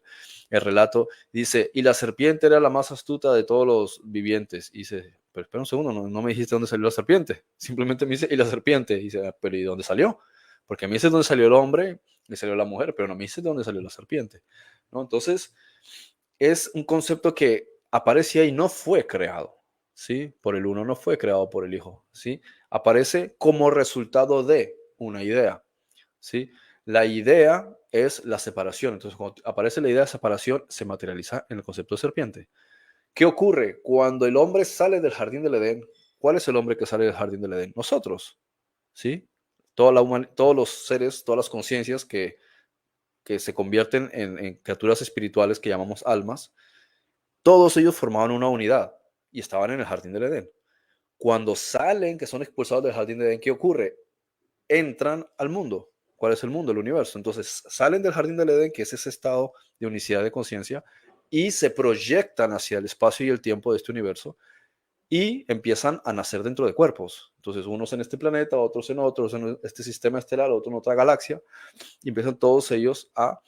relato, dice, y la serpiente era la más astuta de todos los vivientes. Y dice, pero espera un segundo, no me dijiste dónde salió la serpiente. Simplemente me dice, y la serpiente. Y dice, pero ¿y dónde salió? Porque a mí dice dónde salió el hombre y salió la mujer, pero no me dice dónde salió la serpiente, ¿no? Entonces, es un concepto que aparece ahí, no fue creado, ¿sí? Por el uno, no fue creado por el hijo, ¿sí? Aparece como resultado de una idea, ¿sí? La idea es la separación. Entonces, cuando aparece la idea de separación, se materializa en el concepto de serpiente. ¿Qué ocurre? Cuando el hombre sale del jardín del Edén, ¿cuál es el hombre que sale del jardín del Edén? Nosotros, ¿sí? Todos los seres, todas las conciencias que se convierten en criaturas espirituales que llamamos almas, todos ellos formaban una unidad y estaban en el jardín del Edén. Cuando salen, que son expulsados del jardín del Edén, ¿qué ocurre? Entran al mundo, ¿Cuál es el mundo? El universo. Entonces salen del jardín del Edén, que es ese estado de unicidad de conciencia, y se proyectan hacia el espacio y el tiempo de este universo y empiezan a nacer dentro de cuerpos. Entonces unos en este planeta, otros en otros, en este sistema estelar, otro en otra galaxia, y empiezan todos ellos a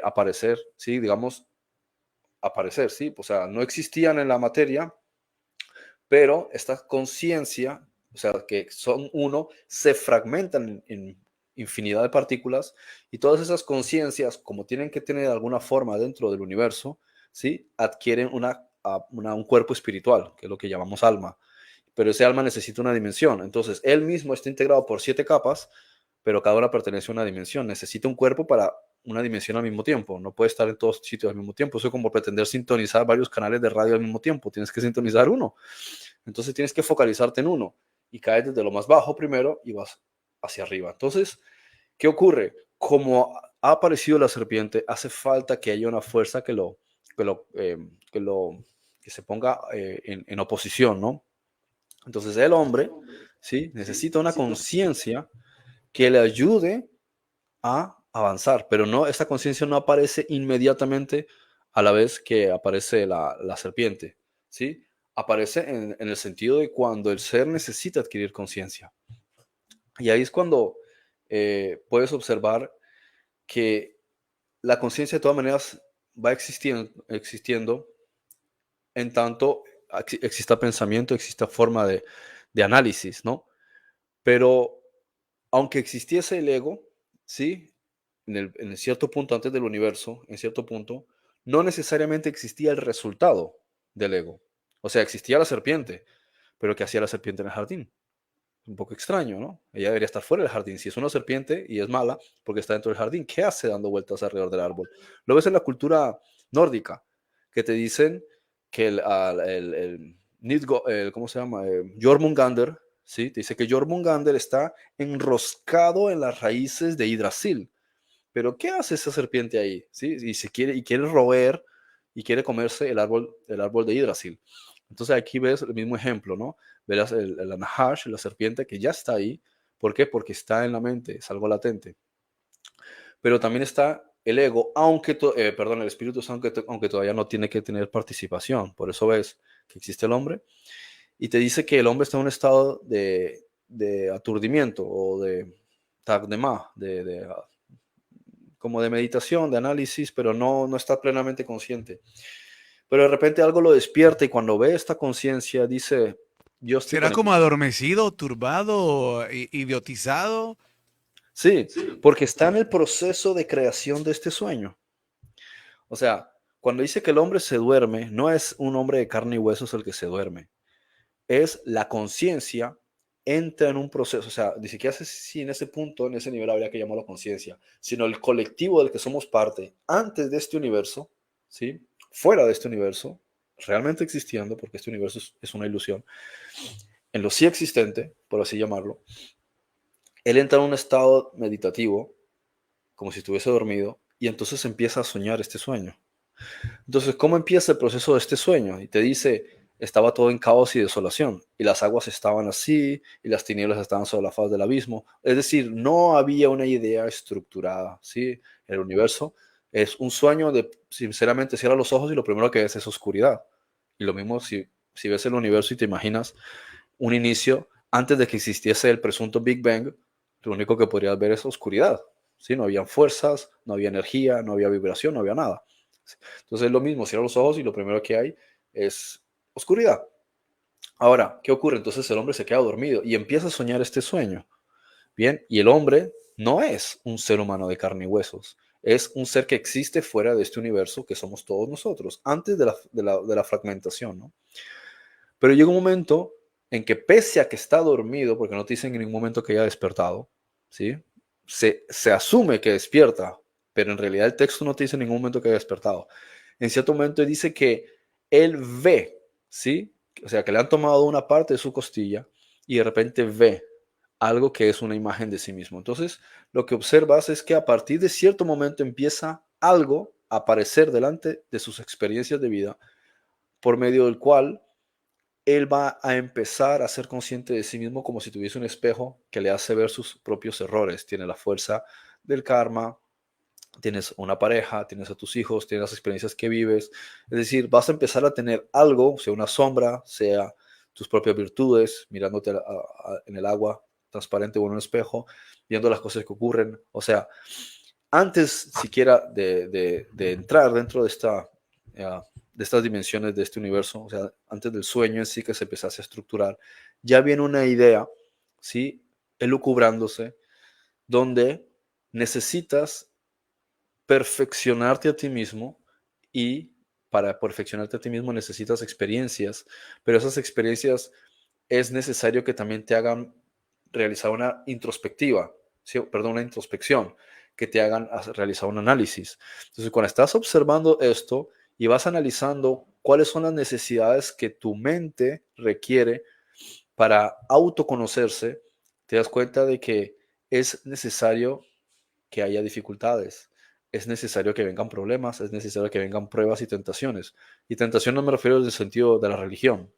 aparecer, ¿sí? Digamos, aparecer, ¿sí? O sea, no existían en la materia, pero esta conciencia, o sea, que son uno, se fragmentan en infinidad de partículas y todas esas conciencias, como tienen que tener alguna forma dentro del universo, ¿sí? Adquieren un cuerpo espiritual, que es lo que llamamos alma. Pero ese alma necesita una dimensión. Entonces, él mismo está integrado por 7 capas, pero cada una pertenece a una dimensión. Necesita un cuerpo para una dimensión al mismo tiempo. No puede estar en todos sitios al mismo tiempo. Eso es como pretender sintonizar varios canales de radio al mismo tiempo. Tienes que sintonizar uno. Entonces tienes que focalizarte en uno y caes desde lo más bajo primero y vas hacia arriba. Entonces, ¿qué ocurre? Como ha aparecido la serpiente, hace falta que haya una fuerza que se ponga en oposición, ¿no? Entonces el hombre, ¿sí? Necesita una conciencia que le ayude a avanzar, pero no, esta conciencia no aparece inmediatamente a la vez que aparece la serpiente, ¿sí? Aparece en el sentido de cuando el ser necesita adquirir conciencia. Y ahí es cuando puedes observar que la conciencia de todas maneras va existiendo en tanto exista pensamiento, exista forma de análisis, ¿no? Pero aunque existiese el ego, ¿sí? En cierto punto antes del universo, en cierto punto, no necesariamente existía el resultado del ego. O sea, existía la serpiente, pero ¿qué hacía la serpiente en el jardín? Un poco extraño, ¿no? Ella debería estar fuera del jardín. Si es una serpiente y es mala porque está dentro del jardín, ¿qué hace dando vueltas alrededor del árbol? Lo ves en la cultura nórdica, que te dicen que ¿cómo se llama? Jormungandr, ¿sí? Te dice que Jormungandr está enroscado en las raíces de Yggdrasil. Pero ¿qué hace esa serpiente ahí? ¿Sí? Y quiere roer y quiere comerse el árbol de Yggdrasil. Entonces aquí ves el mismo ejemplo, ¿no? Verás el Nahash, la serpiente que ya está ahí. ¿Por qué? Porque está en la mente, es algo latente. Pero también está el ego, el Espíritu Santo, aunque todavía no tiene que tener participación. Por eso ves que existe el hombre. Y te dice que el hombre está en un estado de aturdimiento o de tagdema, como de meditación, de análisis, pero no está plenamente consciente. Pero de repente algo lo despierta y cuando ve esta conciencia dice, yo estoy ¿Será como conectado. adormecido, turbado, idiotizado? Sí, porque está en el proceso de creación de este sueño. O sea, cuando dice que el hombre se duerme, no es un hombre de carne y huesos el que se duerme. Es la conciencia entra en un proceso, o sea, ni siquiera sé si en ese punto, en ese nivel habría que llamarlo conciencia, sino el colectivo del que somos parte antes de este universo, ¿sí? Fuera de este universo, realmente existiendo, porque este universo es una ilusión, en lo sí existente, por así llamarlo, él entra en un estado meditativo, como si estuviese dormido, y entonces empieza a soñar este sueño. Entonces, ¿cómo empieza el proceso de este sueño? Y te dice, estaba todo en caos y desolación, y las aguas estaban así, y las tinieblas estaban sobre la faz del abismo. Es decir, no había una idea estructurada, ¿sí? El universo es un sueño de, sinceramente, cierra los ojos y lo primero que ves es oscuridad. Y lo mismo si ves el universo y te imaginas un inicio antes de que existiese el presunto Big Bang, lo único que podrías ver es oscuridad, ¿sí? No habían fuerzas, no había energía, no había vibración, no había nada. Entonces es lo mismo, cierra los ojos y lo primero que hay es oscuridad. Ahora, ¿qué ocurre? Entonces el hombre se queda dormido y empieza a soñar este sueño. Bien, y el hombre no es un ser humano de carne y huesos, es un ser que existe fuera de este universo que somos todos nosotros, antes de la fragmentación, ¿no? Pero llega un momento en que pese a que está dormido, porque no te dicen en ningún momento que haya despertado, ¿sí? Se asume que despierta, pero en realidad el texto no te dice en ningún momento que haya despertado. En cierto momento dice que él ve, ¿sí? O sea, que le han tomado una parte de su costilla y de repente ve algo que es una imagen de sí mismo. Entonces, lo que observas es que a partir de cierto momento empieza algo a aparecer delante de sus experiencias de vida por medio del cual él va a empezar a ser consciente de sí mismo como si tuviese un espejo que le hace ver sus propios errores. Tiene la fuerza del karma, tienes una pareja, tienes a tus hijos, tienes las experiencias que vives. Es decir, vas a empezar a tener algo, sea una sombra, sea tus propias virtudes, mirándote en el agua transparente o en un espejo, viendo las cosas que ocurren. O sea, antes siquiera de entrar dentro de estas dimensiones de este universo, o sea, antes del sueño en sí que se empezase a estructurar, ya viene una idea, ¿sí? Elucubrándose, donde necesitas perfeccionarte a ti mismo y para perfeccionarte a ti mismo necesitas experiencias, pero esas experiencias es necesario que también te hagan realizar una introspectiva, ¿sí? Perdón, una introspección, que te hagan realizar un análisis. Entonces, cuando estás observando esto y vas analizando cuáles son las necesidades que tu mente requiere para autoconocerse, te das cuenta de que es necesario que haya dificultades, es necesario que vengan problemas, es necesario que vengan pruebas y tentaciones. Y tentación no me refiero en el sentido de la religión,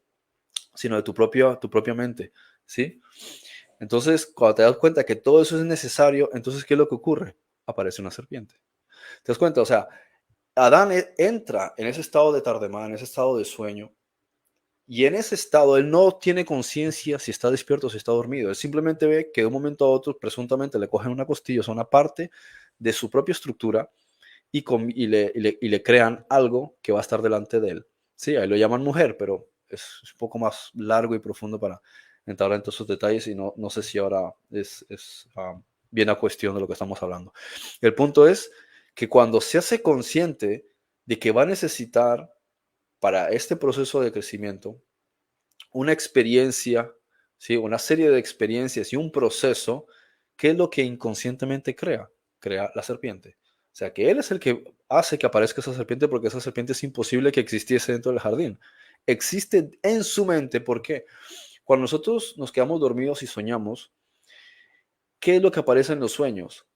sino de tu propia mente, ¿sí? Entonces, cuando te das cuenta que todo eso es necesario, entonces, ¿qué es lo que ocurre? Aparece una serpiente. ¿Te das cuenta? O sea, Adán entra en ese estado de tardemá, en ese estado de sueño, y en ese estado él no tiene conciencia si está despierto o si está dormido. Él simplemente ve que de un momento a otro, presuntamente, le cogen una costilla, o sea, una parte de su propia estructura, y le crean algo que va a estar delante de él. Sí, ahí lo llaman mujer, pero es un poco más largo y profundo para entrar en todos esos detalles y no sé si ahora viene a cuestión de lo que estamos hablando. El punto es que cuando se hace consciente de que va a necesitar para este proceso de crecimiento una experiencia, ¿sí? Una serie de experiencias y un proceso, ¿qué es lo que inconscientemente crea? Crea la serpiente. O sea, que él es el que hace que aparezca esa serpiente porque esa serpiente es imposible que existiese dentro del jardín. Existe en su mente. ¿Por qué? Cuando nosotros nos quedamos dormidos y soñamos, ¿qué es lo que aparece en los sueños?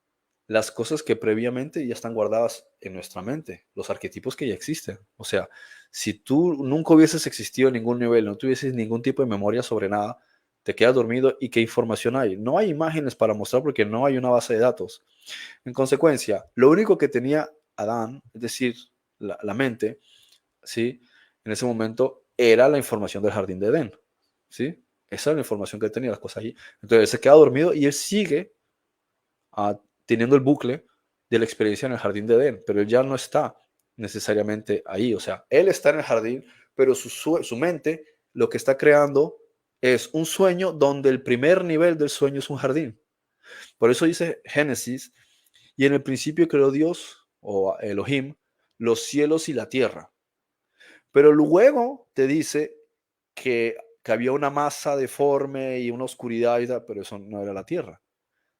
Las cosas que previamente ya están guardadas en nuestra mente, los arquetipos que ya existen. O sea, si tú nunca hubieses existido en ningún nivel, no tuvieses ningún tipo de memoria sobre nada, te quedas dormido y ¿qué información hay? No hay imágenes para mostrar porque no hay una base de datos. En consecuencia, lo único que tenía Adán, es decir, la mente, ¿sí? En ese momento era la información del jardín de Edén, ¿sí? Esa era la información que él tenía, las cosas allí. Entonces él se queda dormido y él sigue teniendo el bucle de la experiencia en el jardín de Edén, pero él ya no está necesariamente ahí. O sea, él está en el jardín, pero su mente lo que está creando es un sueño donde el primer nivel del sueño es un jardín. Por eso dice Génesis, y en el principio creó Dios, o Elohim, los cielos y la tierra. Pero luego te dice que había una masa deforme y una oscuridad, pero eso no era la tierra.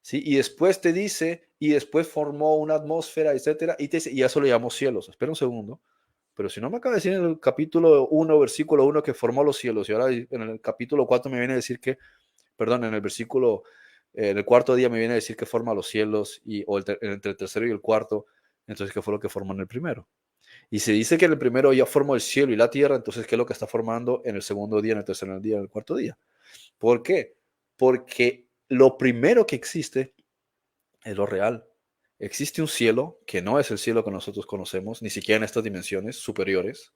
¿Sí? Y después te dice, y después formó una atmósfera, etcétera, y eso le llamó cielos. Espera un segundo. Pero si no me acaba de decir en el capítulo 1, versículo 1, que formó los cielos, y ahora en el capítulo 4 me viene a decir que, perdón, en el versículo, en el cuarto día me viene a decir que forma los cielos, o entre el tercero y el cuarto, entonces, ¿qué fue lo que formó en el primero? Y se dice que en el primero ya formó el cielo y la tierra, entonces, ¿qué es lo que está formando en el segundo día, en el tercer día, en el cuarto día? ¿Por qué? Porque lo primero que existe es lo real. Existe un cielo que no es el cielo que nosotros conocemos, ni siquiera en estas dimensiones superiores.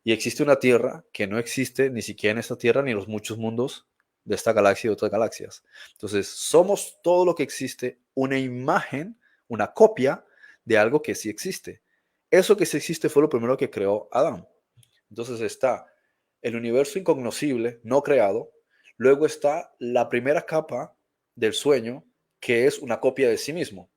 Y existe una tierra que no existe ni siquiera en esta tierra ni en los muchos mundos de esta galaxia y de otras galaxias. Entonces, somos todo lo que existe, una imagen, una copia de algo que sí existe. Eso que sí existe fue lo primero que creó Adán. Entonces está el universo incognoscible, no creado. Luego está la primera capa del sueño, que es una copia de sí mismo,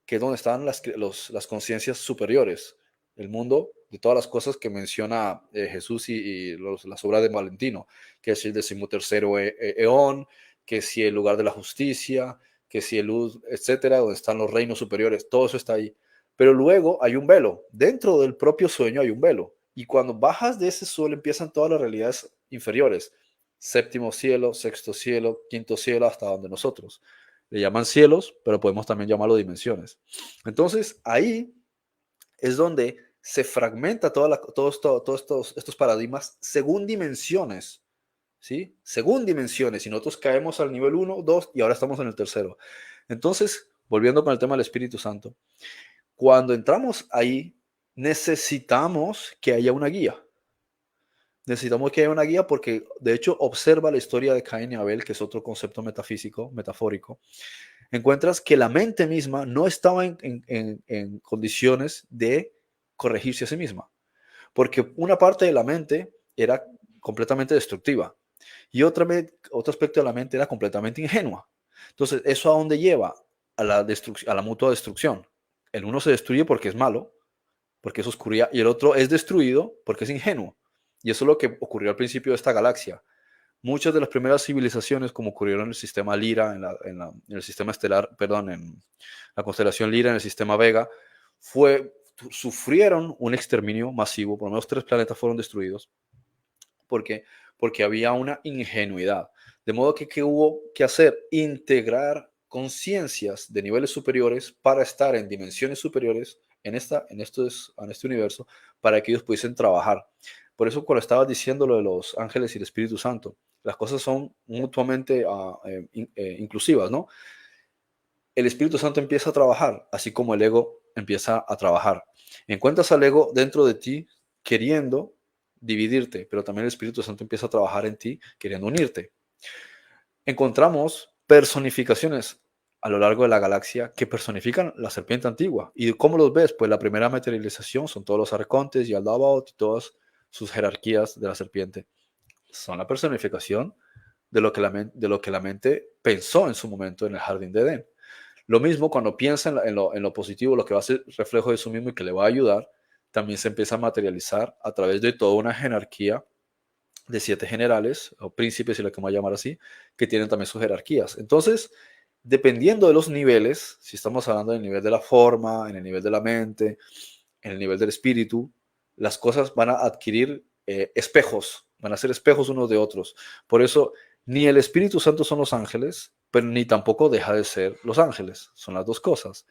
que es donde están las conciencias superiores, el mundo de todas las cosas que menciona Jesús y las obras de Valentino, que es el 13º eón, que si el lugar de la justicia, que si el luz, etcétera, donde están los reinos superiores, todo eso está ahí. Pero luego hay un velo, dentro del propio sueño hay un velo, y cuando bajas de ese suelo empiezan todas las realidades inferiores, séptimo cielo, sexto cielo, quinto cielo, hasta donde nosotros. Le llaman cielos, pero podemos también llamarlo dimensiones. Entonces, ahí es donde se fragmenta todos estos paradigmas según dimensiones, ¿sí? Según dimensiones, y nosotros caemos al nivel 1, 2 y ahora estamos en el tercero. Entonces, volviendo con el tema del Espíritu Santo, cuando entramos ahí, necesitamos que haya una guía. Necesitamos que haya una guía porque, de hecho, observa la historia de Caín y Abel, que es otro concepto metafísico, metafórico. Encuentras que la mente misma no estaba en condiciones de corregirse a sí misma, porque una parte de la mente era completamente destructiva y otro aspecto de la mente era completamente ingenua. Entonces, ¿eso a dónde lleva? A la mutua destrucción. El uno se destruye porque es malo, porque es oscuridad, y el otro es destruido porque es ingenuo. Y eso es lo que ocurrió al principio de esta galaxia. Muchas de las primeras civilizaciones, como ocurrieron en el sistema Lira, en el sistema estelar, perdón, en la constelación Lira, en el sistema Vega, sufrieron un exterminio masivo. Por lo menos 3 planetas fueron destruidos. ¿Por qué? Porque había una ingenuidad. De modo que, ¿qué hubo que hacer? Integrar conciencias de niveles superiores para estar en dimensiones superiores en este universo, para que ellos pudiesen trabajar. Por eso, cuando estabas diciendo lo de los ángeles y el Espíritu Santo, las cosas son mutuamente inclusivas, ¿no? El Espíritu Santo empieza a trabajar, así como el ego empieza a trabajar. Encuentras al ego dentro de ti queriendo dividirte, pero también el Espíritu Santo empieza a trabajar en ti queriendo unirte. Encontramos personificaciones a lo largo de la galaxia que personifican la serpiente antigua. ¿Y cómo los ves? Pues la primera materialización son todos los arcontes y Aldabaoth y todas sus jerarquías de la serpiente. Son la personificación de lo que la mente pensó en su momento en el jardín de Edén. Lo mismo cuando piensa en lo positivo, lo que va a ser reflejo de eso mismo y que le va a ayudar, también se empieza a materializar a través de toda una jerarquía de 7 generales, o príncipes, si lo queremos llamar así, que tienen también sus jerarquías. Entonces, dependiendo de los niveles, si estamos hablando del nivel de la forma, en el nivel de la mente, en el nivel del espíritu, las cosas van a adquirir espejos, van a ser espejos unos de otros. Por eso, ni el Espíritu Santo son los ángeles, pero ni tampoco deja de ser los ángeles. Son las dos cosas.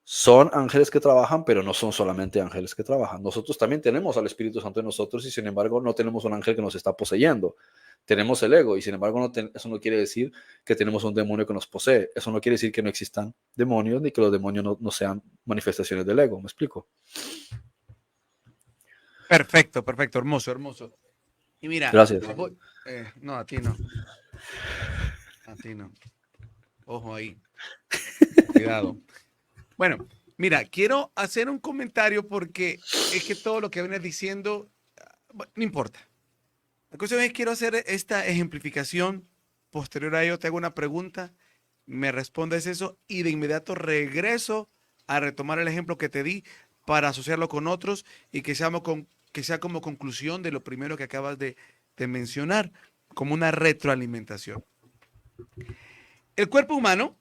Son ángeles que trabajan, pero no son solamente ángeles que trabajan. Nosotros también tenemos al Espíritu Santo en nosotros y sin embargo no tenemos un ángel que nos está poseyendo. Tenemos el ego y sin embargo eso no quiere decir que tenemos un demonio que nos posee. Eso no quiere decir que no existan demonios ni que los demonios no sean manifestaciones del ego. ¿Me explico? Perfecto, perfecto, hermoso, hermoso. Y mira, Gracias. no, a ti no. A ti no. Ojo ahí. Cuidado. Bueno, mira, quiero hacer un comentario porque es que todo lo que vienes diciendo, no importa. La cuestión es que quiero hacer esta ejemplificación. Posterior a ello te hago una pregunta, me respondes eso y de inmediato regreso a retomar el ejemplo que te di para asociarlo con otros y que sea como conclusión de lo primero que acabas de mencionar, como una retroalimentación. El cuerpo humano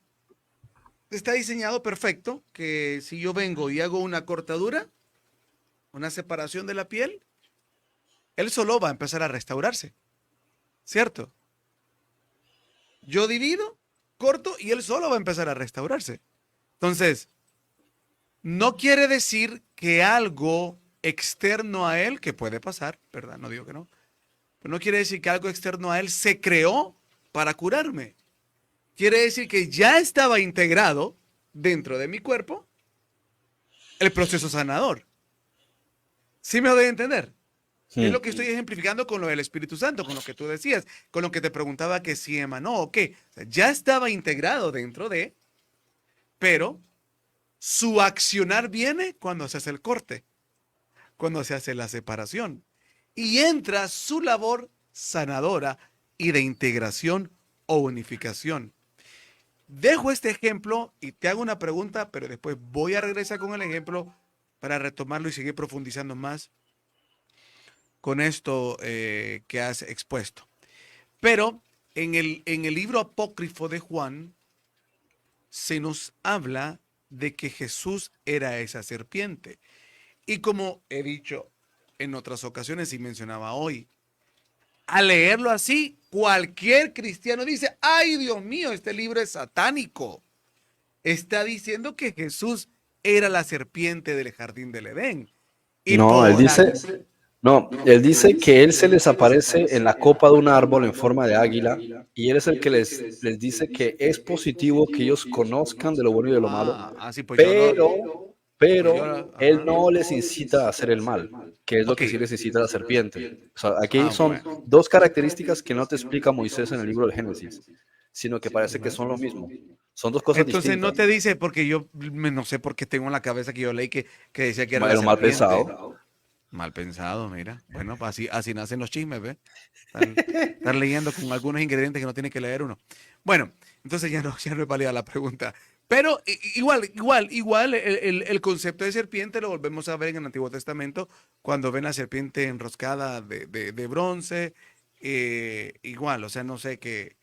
está diseñado perfecto, que si yo vengo y hago una cortadura, una separación de la piel, él solo va a empezar a restaurarse, ¿cierto? Yo divido, corto y él solo va a empezar a restaurarse. Entonces, no quiere decir que algo externo a él, que puede pasar, ¿verdad? No digo que no, pero no quiere decir que algo externo a él se creó para curarme. Quiere decir que ya estaba integrado dentro de mi cuerpo el proceso sanador. ¿Sí me doy a entender? Es lo que estoy ejemplificando con lo del Espíritu Santo, con lo que tú decías, con lo que te preguntaba que si emanó o qué. O sea, ya estaba integrado dentro de, pero su accionar viene cuando se hace el corte, cuando se hace la separación. Y entra su labor sanadora y de integración o unificación. Dejo este ejemplo y te hago una pregunta, pero después voy a regresar con el ejemplo para retomarlo y seguir profundizando más con esto que has expuesto. Pero en el libro apócrifo de Juan se nos habla de que Jesús era esa serpiente. Y como he dicho en otras ocasiones y mencionaba hoy, al leerlo así, cualquier cristiano dice, ay Dios mío, este libro es satánico. Está diciendo que Jesús era la serpiente del jardín del Edén. Y No, él por dice, no, él dice que él se les aparece en la copa de un árbol en forma de águila y él es el que les dice que es positivo que ellos conozcan de lo bueno y de lo malo, sí, pues yo lo, pero, pues yo, él ajá. no les incita a hacer el mal, que es lo Ok. que sí les incita a la serpiente. O sea, aquí son Bueno. dos características que no te explica Moisés en el libro del Génesis, sino que parece que Bueno. son lo mismo. Son dos cosas Entonces no distintas. te dice, porque no sé por qué tengo en la cabeza que yo leí que decía que era la Lo mal serpiente. pensado. Mal pensado, mira. Bueno, pues así nacen los chismes, ¿ves? Estar leyendo con algunos ingredientes que no tiene que leer uno. Bueno, entonces ya no es válida la pregunta. Pero igual, el concepto de serpiente lo volvemos a ver en el Antiguo Testamento, cuando ven la serpiente enroscada de bronce. Igual, o sea, no sé qué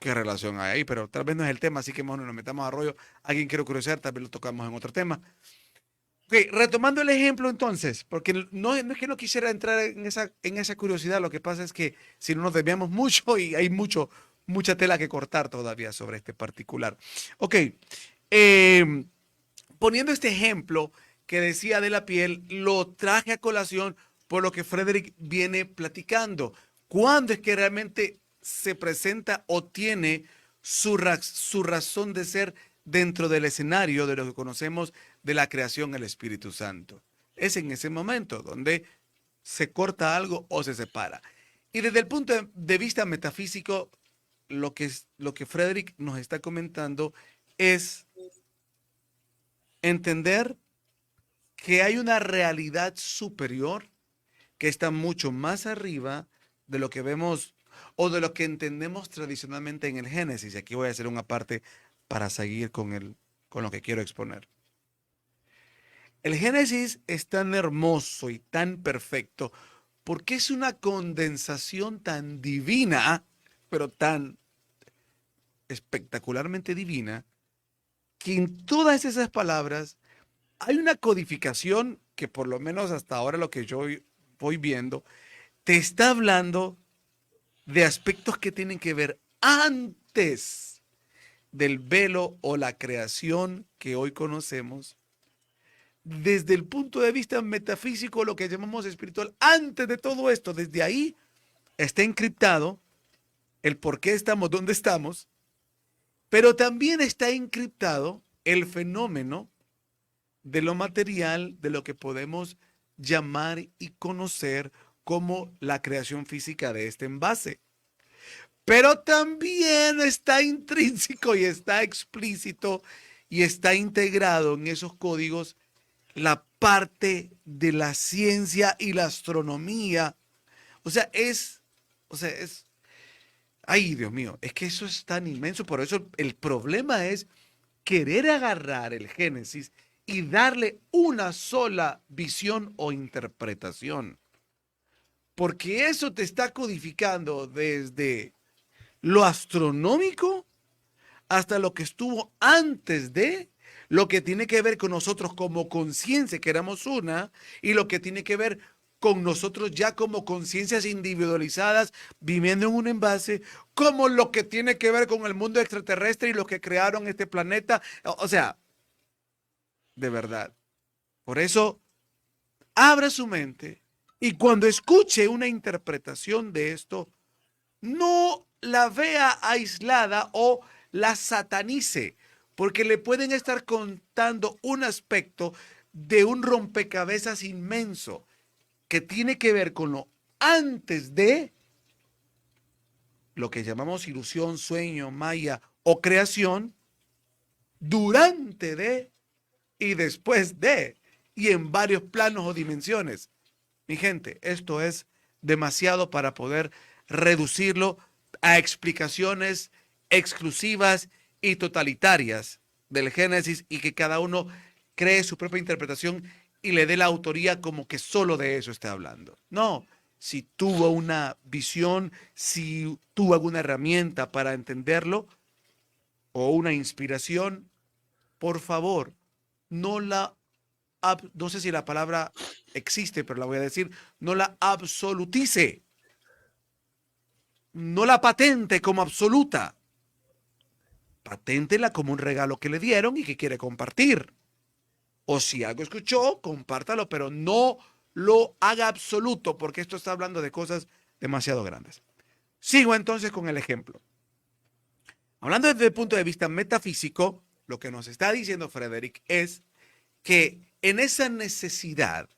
relación hay ahí, pero tal vez no es el tema, así que mejor no nos metamos a rollo. Alguien quiere curiosidad, tal vez lo tocamos en otro tema. Ok, retomando el ejemplo entonces, porque no es que no quisiera entrar en esa curiosidad, lo que pasa es que si no nos desviamos mucho y hay mucha tela que cortar todavía sobre este particular. Ok, eh, poniendo este ejemplo que decía de la piel, lo traje a colación por lo que Frederick viene platicando. ¿Cuándo es que realmente se presenta o tiene su razón de ser dentro del escenario de lo que conocemos de la creación del Espíritu Santo? Es en ese momento donde se corta algo o se separa. Y desde el punto de vista metafísico, lo que Frederick nos está comentando es entender que hay una realidad superior que está mucho más arriba de lo que vemos o de lo que entendemos tradicionalmente en el Génesis. Aquí voy a hacer una parte para seguir con lo que quiero exponer. El Génesis es tan hermoso y tan perfecto porque es una condensación tan divina, pero tan espectacularmente divina, que en todas esas palabras hay una codificación que por lo menos hasta ahora lo que yo voy viendo, te está hablando de aspectos que tienen que ver antes del velo o la creación que hoy conocemos, desde el punto de vista metafísico, lo que llamamos espiritual, antes de todo esto, desde ahí está encriptado el por qué estamos donde estamos, pero también está encriptado el fenómeno de lo material, de lo que podemos llamar y conocer como la creación física de este envase. Pero también está intrínseco y está explícito y está integrado en esos códigos la parte de la ciencia y la astronomía. O sea, ay, Dios mío, es que eso es tan inmenso. Por eso el problema es querer agarrar el Génesis y darle una sola visión o interpretación. Porque eso te está codificando desde lo astronómico hasta lo que estuvo antes de, lo que tiene que ver con nosotros como conciencia, que éramos una, y lo que tiene que ver con nosotros ya como conciencias individualizadas, viviendo en un envase, como lo que tiene que ver con el mundo extraterrestre y los que crearon este planeta. O sea, de verdad. Por eso, abra su mente y cuando escuche una interpretación de esto, no la vea aislada o la satanice, porque le pueden estar contando un aspecto de un rompecabezas inmenso que tiene que ver con lo antes de lo que llamamos ilusión, sueño, maya o creación, durante de y después de, y en varios planos o dimensiones. Mi gente, esto es demasiado para poder reducirlo a explicaciones exclusivas y totalitarias del Génesis y que cada uno cree su propia interpretación y le dé la autoría como que solo de eso está hablando. No, si tuvo una visión, si tuvo alguna herramienta para entenderlo o una inspiración, por favor, no la no sé si la palabra existe, pero la voy a decir, no la absolutice, no la patente como absoluta, paténtela como un regalo que le dieron y que quiere compartir. O si algo escuchó, compártalo, pero no lo haga absoluto, porque esto está hablando de cosas demasiado grandes. Sigo entonces con el ejemplo. Hablando desde el punto de vista metafísico, lo que nos está diciendo Frederick es que en esa necesidad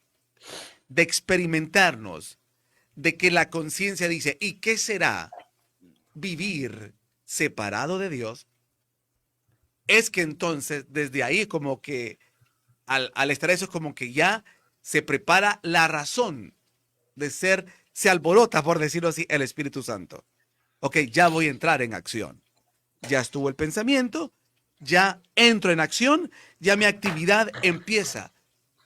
de experimentarnos, de que la conciencia dice, ¿y qué será vivir separado de Dios? Es que entonces desde ahí como que al estar eso es como que ya se prepara la razón de ser, se alborota, por decirlo así, el Espíritu Santo. Ok, ya voy a entrar en acción. Ya estuvo el pensamiento, ya entro en acción, ya mi actividad empieza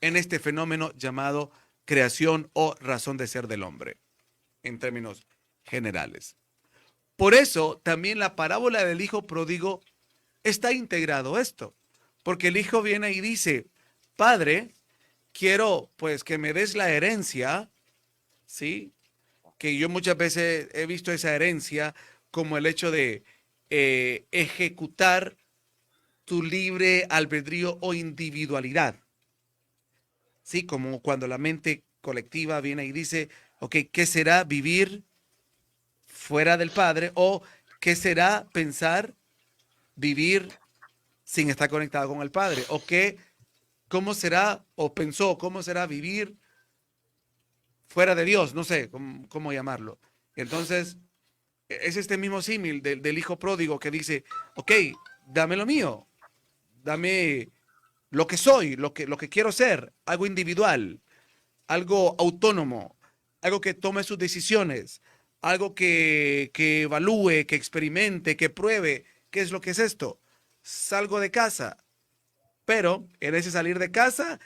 en este fenómeno llamado creación o razón de ser del hombre, en términos generales. Por eso también la parábola del hijo pródigo está integrado esto, porque el hijo viene y dice, Padre, quiero pues que me des la herencia, ¿sí? Que yo muchas veces he visto esa herencia como el hecho de ejecutar tu libre albedrío o individualidad. Sí, como cuando la mente colectiva viene y dice, ok, ¿qué será vivir fuera del Padre? O ¿qué será pensar vivir sin estar conectado con el Padre? ¿O qué, cómo será, o pensó, cómo será vivir fuera de Dios? No sé cómo llamarlo. Entonces, es este mismo símil del hijo pródigo que dice, ok, dame lo mío, dame lo que soy, lo que quiero ser, algo individual, algo autónomo, algo que tome sus decisiones, algo que evalúe, que experimente, que pruebe qué es lo que es esto. Salgo de casa, pero en ese salir de casa,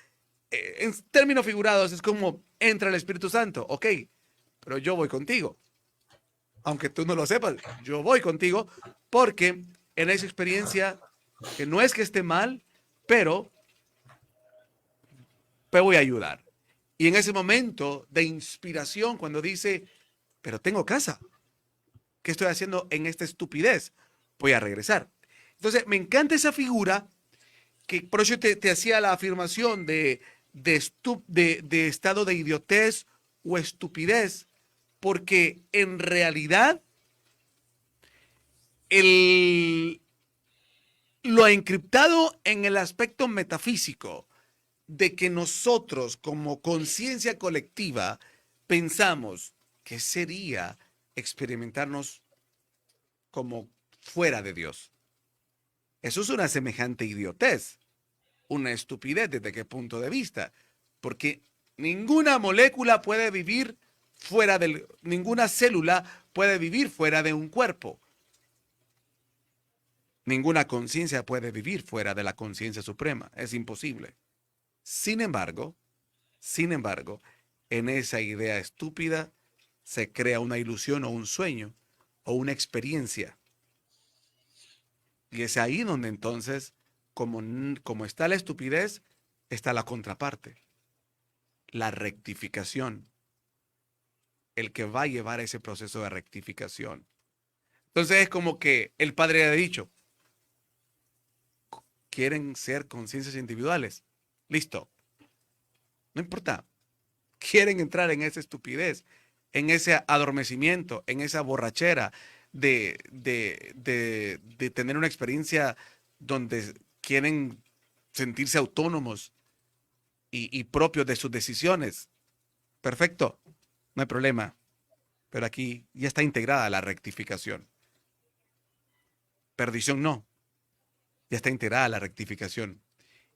en términos figurados, es como entra el Espíritu Santo, ok, pero yo voy contigo. Aunque tú no lo sepas, yo voy contigo porque en esa experiencia, que no es que esté mal, pero te voy a ayudar. Y en ese momento de inspiración, cuando dice, pero tengo casa, ¿qué estoy haciendo en esta estupidez? Voy a regresar. Entonces, me encanta esa figura, que por eso te hacía la afirmación de estado de idiotez o estupidez, porque en realidad el, lo encriptado en el aspecto metafísico de que nosotros como conciencia colectiva pensamos que sería experimentarnos como fuera de Dios. Eso es una semejante idiotez, una estupidez desde qué punto de vista, porque ninguna molécula puede vivir fuera del, ninguna célula puede vivir fuera de un cuerpo. Ninguna conciencia puede vivir fuera de la conciencia suprema, es imposible. Sin embargo, en esa idea estúpida se crea una ilusión o un sueño o una experiencia. Y es ahí donde entonces, como está la estupidez, está la contraparte, la rectificación, el que va a llevar ese proceso de rectificación. Entonces es como que el padre ha dicho, quieren ser conciencias individuales. Listo. No importa. Quieren entrar en esa estupidez, en ese adormecimiento, en esa borrachera de tener una experiencia donde quieren sentirse autónomos y propios de sus decisiones. Perfecto, no hay problema. Pero aquí ya está integrada la rectificación. Perdición no, ya está integrada la rectificación.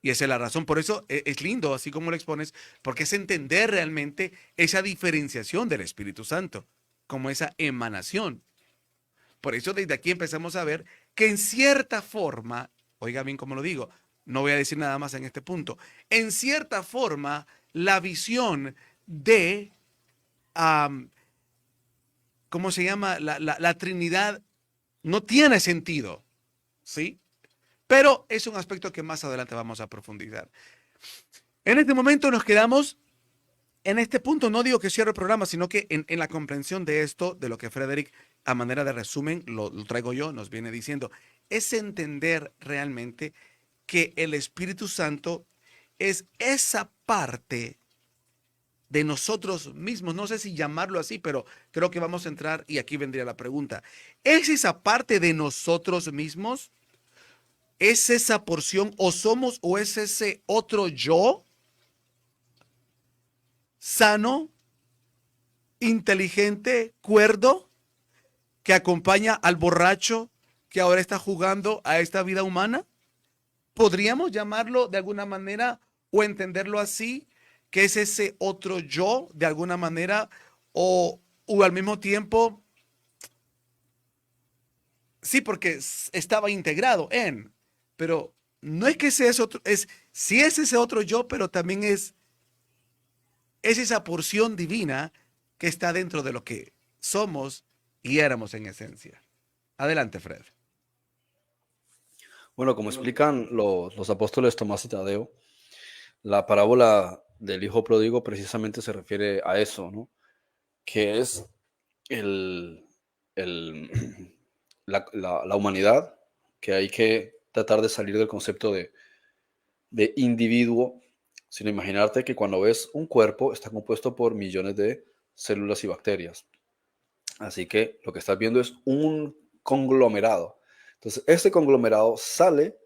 Y esa es la razón. Por eso es lindo, así como lo expones, porque es entender realmente esa diferenciación del Espíritu Santo, como esa emanación. Por eso desde aquí empezamos a ver que en cierta forma, oiga bien cómo lo digo, no voy a decir nada más en este punto, en cierta forma la visión de, ¿cómo se llama? La Trinidad no tiene sentido, ¿sí? Pero es un aspecto que más adelante vamos a profundizar. En este momento nos quedamos en este punto. No digo que cierre el programa, sino que en la comprensión de esto, de lo que Frederick, a manera de resumen, lo traigo yo, nos viene diciendo, es entender realmente que el Espíritu Santo es esa parte de nosotros mismos. No sé si llamarlo así, pero creo que vamos a entrar y aquí vendría la pregunta. ¿Es esa parte de nosotros mismos? ¿Es esa porción o somos o es ese otro yo sano, inteligente, cuerdo, que acompaña al borracho que ahora está jugando a esta vida humana? ¿Podríamos llamarlo de alguna manera o entenderlo así, que es ese otro yo de alguna manera o al mismo tiempo, sí, porque estaba integrado en, pero no es que sea ese otro, sí es ese otro yo, pero también es esa porción divina que está dentro de lo que somos y éramos en esencia. Adelante, Fred. Bueno, como explican los apóstoles Tomás y Tadeo, la parábola del hijo pródigo precisamente se refiere a eso, ¿no? Que es el, el- la humanidad, que hay que tratar de salir del concepto de individuo, sino imaginarte que cuando ves un cuerpo está compuesto por millones de células y bacterias. Así que lo que estás viendo es un conglomerado. Entonces, este conglomerado sale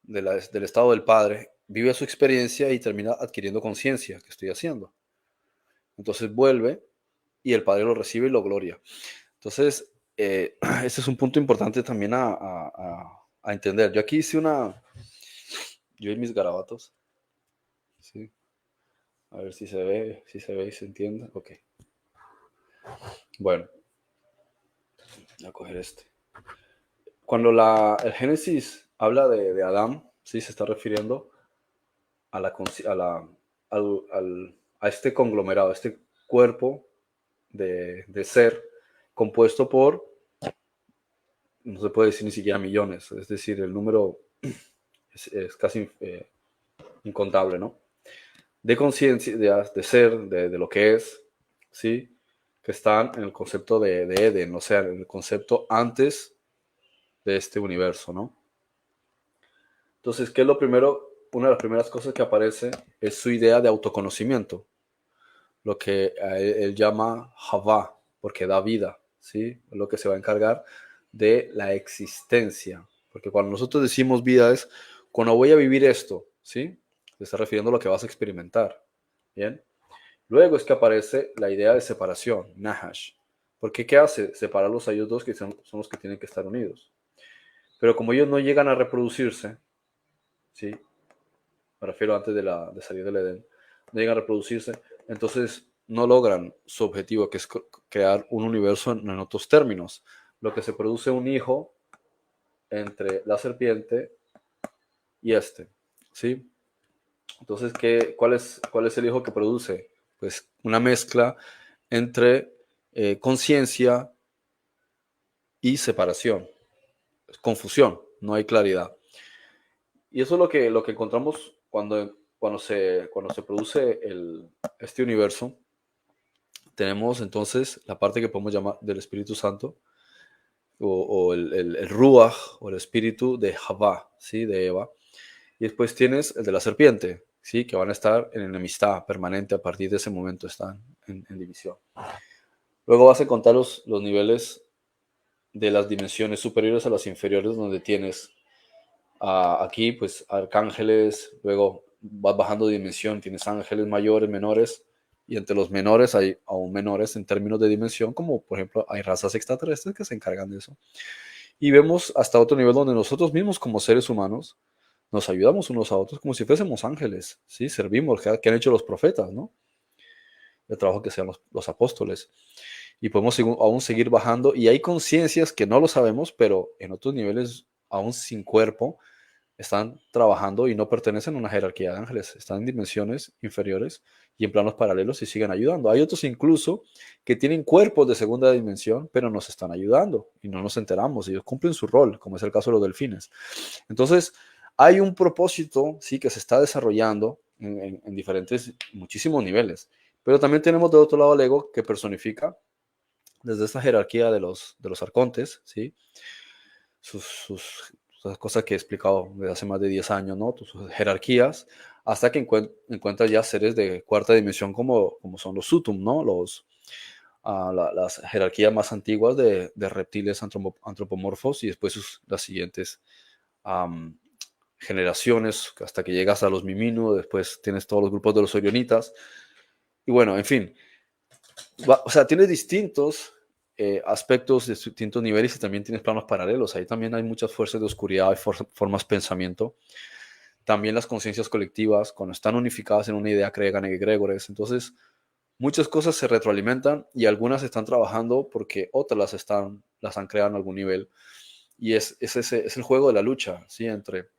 del estado del padre, vive su experiencia y termina adquiriendo conciencia, que estoy haciendo. Entonces vuelve y el padre lo recibe y lo gloria. Entonces, ese es un punto importante también a entender. Yo aquí hice yo y mis garabatos, ¿sí? A ver si se ve y se entiende. Ok. Bueno, voy a coger este. Cuando el Génesis habla de Adán, ¿sí? Se está refiriendo a, a este conglomerado, a este cuerpo de ser compuesto por, no se puede decir ni siquiera millones, es decir, el número es casi incontable, ¿no? De conciencia, de ser, de lo que es, ¿sí? Que están en el concepto de Eden, o sea, en el concepto antes de este universo, ¿no? Entonces, ¿qué es lo primero? Una de las primeras cosas que aparece es su idea de autoconocimiento, lo que él llama Havá, porque da vida, ¿sí? Es lo que se va a encargar de la existencia, porque cuando nosotros decimos vida es cuando voy a vivir esto, ¿sí? Se está refiriendo a lo que vas a experimentar, ¿bien? Luego es que aparece la idea de separación, Nahash. Porque ¿qué hace? Separarlos a ellos dos que son los que tienen que estar unidos. Pero como ellos no llegan a reproducirse, ¿sí? Me refiero antes de salir del Edén, no llegan a reproducirse, entonces no logran su objetivo, que es crear un universo en otros términos. Lo que se produce un hijo entre la serpiente y este, ¿sí? Entonces, cuál es el hijo que produce? Pues una mezcla entre conciencia y separación, confusión, no hay claridad. Y eso es lo que encontramos cuando se produce este universo. Tenemos entonces la parte que podemos llamar del Espíritu Santo, o el Ruach, o el espíritu de Javá, ¿sí? De Eva. Y después tienes el de la serpiente, ¿sí? Que van a estar en enemistad permanente a partir de ese momento, están en división. Luego vas a contar los niveles de las dimensiones superiores a las inferiores, donde tienes aquí pues arcángeles, luego vas bajando de dimensión, tienes ángeles mayores, menores, y entre los menores hay aún menores en términos de dimensión, como por ejemplo hay razas extraterrestres que se encargan de eso. Y vemos hasta otro nivel donde nosotros mismos como seres humanos nos ayudamos unos a otros como si fuésemos ángeles, ¿sí? Servimos, que han hecho los profetas, ¿no? El trabajo que sean los apóstoles. Y podemos aún seguir bajando, y hay conciencias que no lo sabemos, pero en otros niveles, aún sin cuerpo, están trabajando y no pertenecen a una jerarquía de ángeles, están en dimensiones inferiores y en planos paralelos y siguen ayudando. Hay otros incluso que tienen cuerpos de segunda dimensión, pero nos están ayudando y no nos enteramos. Ellos cumplen su rol, como es el caso de los delfines. Entonces, hay un propósito, sí, que se está desarrollando en diferentes, muchísimos niveles. Pero también tenemos de otro lado al ego, que personifica desde esta jerarquía de los arcontes, ¿sí? sus Esas cosas que he explicado desde hace más de 10 años, ¿no? Tus jerarquías, hasta que encuentras ya seres de cuarta dimensión como son los Sutum, ¿no? Las jerarquías más antiguas de reptiles antropomorfos y después las siguientes am, generaciones, hasta que llegas a los Miminu, después tienes todos los grupos de los Orionitas. Y bueno, en fin, o sea, tienes distintos aspectos de distintos niveles y también tienes planos paralelos. Ahí también hay muchas fuerzas de oscuridad y formas de pensamiento. También las conciencias colectivas, cuando están unificadas en una idea, crean egregores. Entonces, muchas cosas se retroalimentan y algunas están trabajando porque otras las han creado en algún nivel. Y es el juego de la lucha, ¿sí? Entre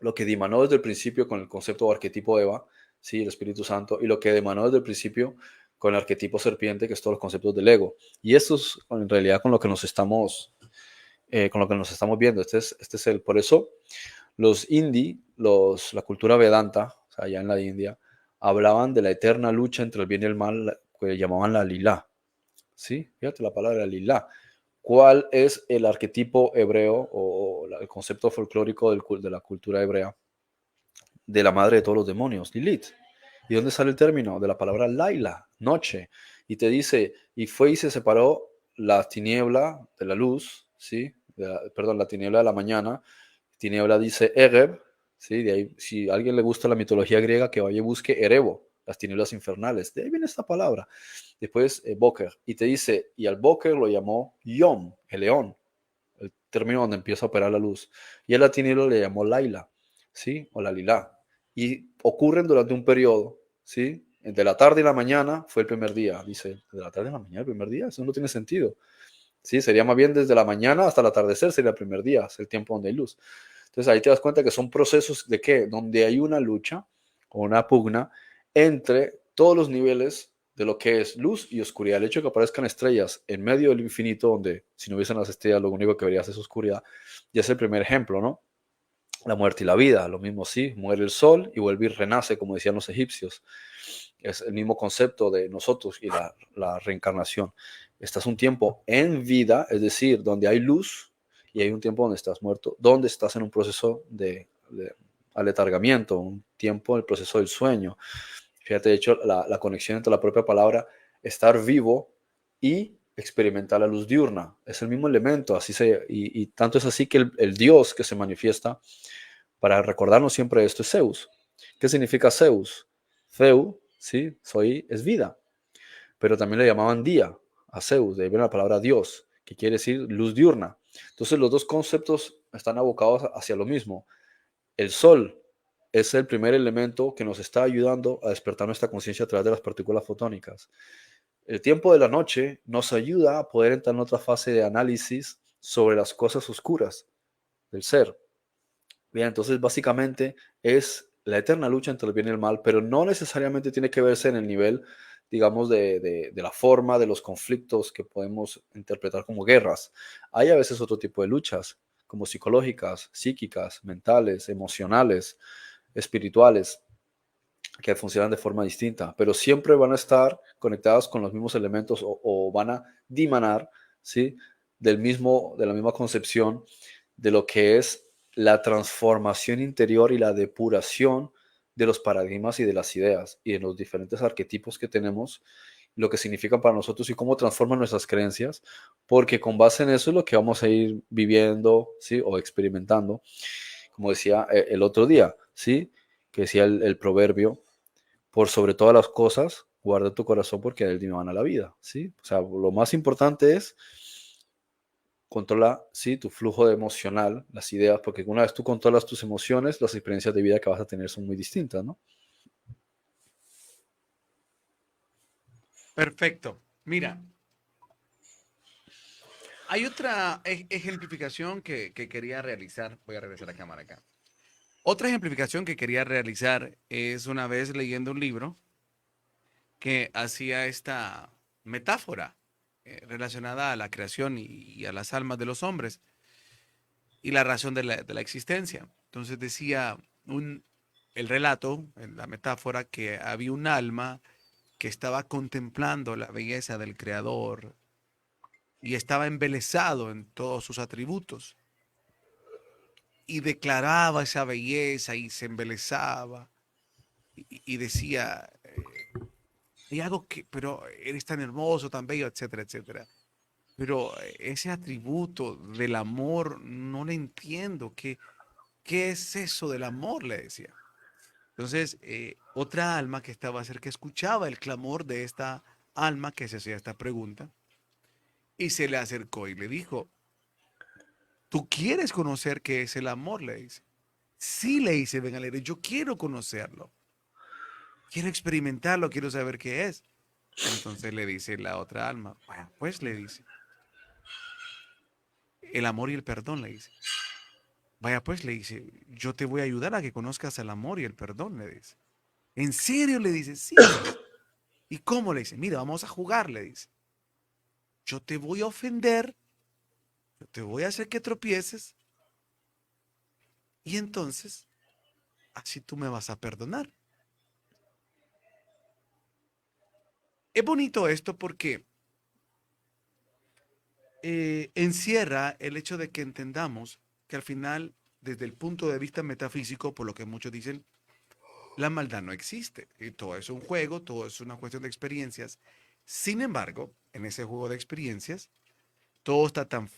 lo que dimanó desde el principio con el concepto o arquetipo Eva, ¿sí? El Espíritu Santo, y lo que dimanó desde el principio con el arquetipo serpiente, que es todos los conceptos del ego. Y esto es en realidad con lo que nos estamos viendo. Por eso los la cultura Vedanta, o sea, allá en la India, hablaban de la eterna lucha entre el bien y el mal, que llamaban la lila. ¿Sí? Fíjate la palabra lila. ¿Cuál es el arquetipo hebreo o el concepto folclórico de la cultura hebrea de la madre de todos los demonios, Lilith? ¿Y dónde sale el término? De la palabra Laila, noche. Y te dice, y fue y se separó la tiniebla de la luz, ¿sí? Perdón, la tiniebla de la mañana. Tiniebla dice Ereb, ¿sí? De ahí, si a alguien le gusta la mitología griega, que vaya y busque Erebo, las tinieblas infernales. De ahí viene esta palabra. Después Boker. Y te dice, y al Boker lo llamó Yom, el león, el término donde empieza a operar la luz. Y a la tiniebla le llamó Laila, ¿sí? O la Lilá. Y ocurren durante un periodo, ¿sí? De la tarde y la mañana fue el primer día. Dice, ¿de la tarde y la mañana el primer día? Eso no tiene sentido. ¿Sí? Sería más bien desde la mañana hasta el atardecer sería el primer día, es el tiempo donde hay luz. Entonces ahí te das cuenta que son procesos de qué, donde hay una lucha o una pugna entre todos los niveles de lo que es luz y oscuridad. El hecho de que aparezcan estrellas en medio del infinito, donde si no hubiesen las estrellas lo único que verías es oscuridad, ya es el primer ejemplo, ¿no? La muerte y la vida, lo mismo sí, muere el sol y vuelve y renace, como decían los egipcios. Es el mismo concepto de nosotros y la reencarnación. Estás un tiempo en vida, es decir, donde hay luz, y hay un tiempo donde estás muerto, donde estás en un proceso de aletargamiento, un tiempo en el proceso del sueño. Fíjate, de hecho, la conexión entre la propia palabra estar vivo y experimentar la luz diurna. Es el mismo elemento, y tanto es así que el Dios que se manifiesta para recordarnos siempre esto es Zeus. ¿Qué significa Zeus? Zeu, ¿sí? Es vida. Pero también le llamaban día a Zeus, de ahí viene la palabra Dios, que quiere decir luz diurna. Entonces los dos conceptos están abocados hacia lo mismo. El sol es el primer elemento que nos está ayudando a despertar nuestra conciencia a través de las partículas fotónicas. El tiempo de la noche nos ayuda a poder entrar en otra fase de análisis sobre las cosas oscuras del ser. Bien, entonces básicamente es la eterna lucha entre el bien y el mal, pero no necesariamente tiene que verse en el nivel, digamos, de la forma de los conflictos que podemos interpretar como guerras. Hay a veces otro tipo de luchas, como psicológicas, psíquicas, mentales, emocionales, espirituales, que funcionan de forma distinta, pero siempre van a estar conectadas con los mismos elementos o van a dimanar, ¿sí? De la misma concepción de lo que es la transformación interior y la depuración de los paradigmas y de las ideas y de los diferentes arquetipos que tenemos, lo que significan para nosotros y cómo transforman nuestras creencias, porque con base en eso es lo que vamos a ir viviendo, ¿sí? O experimentando, como decía el otro día, ¿sí? Que decía el proverbio, por sobre todas las cosas, guarda tu corazón porque de él dimana la vida, ¿sí? O sea, lo más importante es controla, sí, tu flujo emocional, las ideas, porque una vez tú controlas tus emociones, las experiencias de vida que vas a tener son muy distintas, ¿no? Perfecto. Mira, hay otra ejemplificación que quería realizar. Voy a regresar a la cámara acá. Otra ejemplificación que quería realizar es una vez leyendo un libro que hacía esta metáfora relacionada a la creación y a las almas de los hombres y la razón de la existencia. Entonces decía el relato, en la metáfora, que había un alma que estaba contemplando la belleza del Creador y estaba embelesado en todos sus atributos. y declaraba esa belleza y se embelezaba y decía, hay algo que, pero eres tan hermoso, tan bello, etcétera, etcétera. Pero ese atributo del amor no lo entiendo. ¿Qué es eso del amor? Le decía. Entonces, otra alma que estaba cerca escuchaba el clamor de esta alma que se hacía esta pregunta y se le acercó y le dijo, ¿tú quieres conocer qué es el amor? Le dice. Sí, le dice Ben Alegre, yo quiero conocerlo, quiero experimentarlo, quiero saber qué es. Entonces le dice la otra alma, bueno, pues le dice, el amor y el perdón, le dice. Vaya, pues le dice, yo te voy a ayudar a que conozcas el amor y el perdón, le dice. ¿En serio? Le dice, sí, le dice. ¿Y cómo? Le dice, mira, vamos a jugar, le dice. Yo te voy a ofender, yo te voy a hacer que tropieces y entonces así tú me vas a perdonar. Es bonito esto porque encierra el hecho de que entendamos que al final, desde el punto de vista metafísico, por lo que muchos dicen, la maldad no existe. Y todo es un juego, todo es una cuestión de experiencias. Sin embargo, en ese juego de experiencias, todo está tan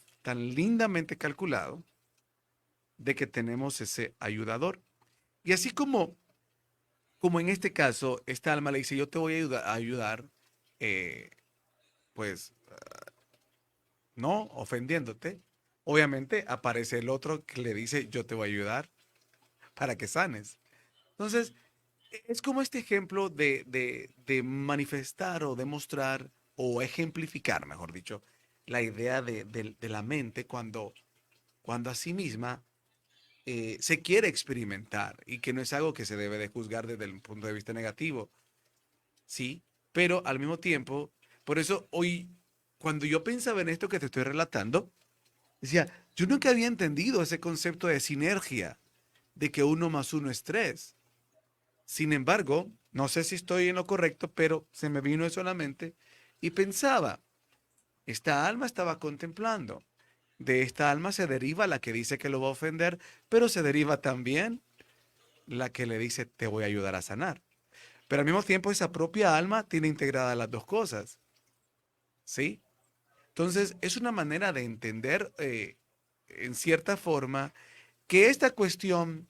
lindamente calculado de que tenemos ese ayudador. Y así como en este caso, esta alma le dice, yo te voy a ayudar, eh, pues no ofendiéndote. Obviamente aparece el otro que le dice, yo te voy a ayudar para que sanes. Entonces, es como este ejemplo de manifestar o demostrar o ejemplificar, mejor dicho, la idea de la mente cuando a sí misma se quiere experimentar y que no es algo que se debe de juzgar desde el punto de vista negativo, ¿sí? Pero al mismo tiempo, por eso hoy, cuando yo pensaba en esto que te estoy relatando, decía, yo nunca había entendido ese concepto de sinergia, de que uno más uno es tres. Sin embargo, no sé si estoy en lo correcto, pero se me vino eso a la mente y pensaba, esta alma estaba contemplando. De esta alma se deriva la que dice que lo va a ofender, pero se deriva también la que le dice te voy a ayudar a sanar. Pero al mismo tiempo esa propia alma tiene integradas las dos cosas, ¿sí? Entonces es una manera de entender en cierta forma que esta cuestión,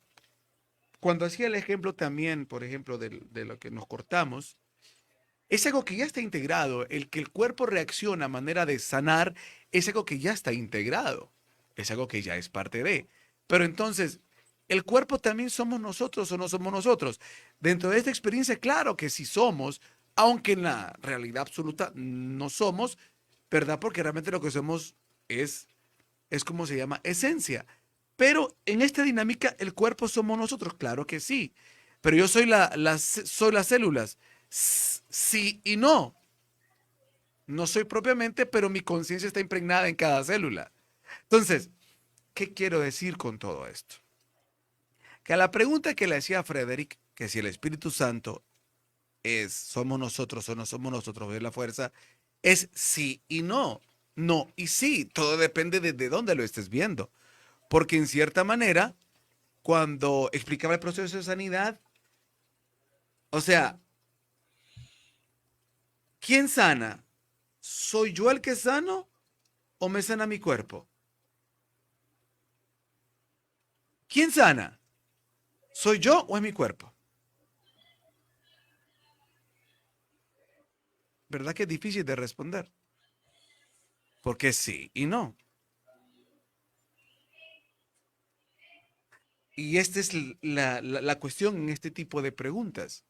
cuando hacía el ejemplo también, por ejemplo, de lo que nos cortamos, es algo que ya está integrado. El que el cuerpo reacciona a manera de sanar es algo que ya está integrado. Es algo que ya es parte de. Pero entonces, ¿el cuerpo también somos nosotros o no somos nosotros? Dentro de esta experiencia, claro que sí somos, aunque en la realidad absoluta no somos, ¿verdad? Porque realmente lo que somos es como se llama, esencia. Pero en esta dinámica, el cuerpo somos nosotros, claro que sí. Pero yo soy las células. Sí y no. No soy propiamente, pero mi conciencia está impregnada en cada célula. Entonces, ¿qué quiero decir con todo esto? Que a la pregunta que le hacía a Frederick, que si el Espíritu Santo es somos nosotros o no somos nosotros, es la fuerza, es sí y no. No y sí, todo depende de dónde lo estés viendo. Porque en cierta manera, cuando explicaba el proceso de sanidad, o sea, ¿quién sana? ¿Soy yo el que sano o me sana mi cuerpo? ¿Quién sana? ¿Soy yo o es mi cuerpo? ¿Verdad que es difícil de responder? Porque sí y no. Y esta es la cuestión en este tipo de preguntas.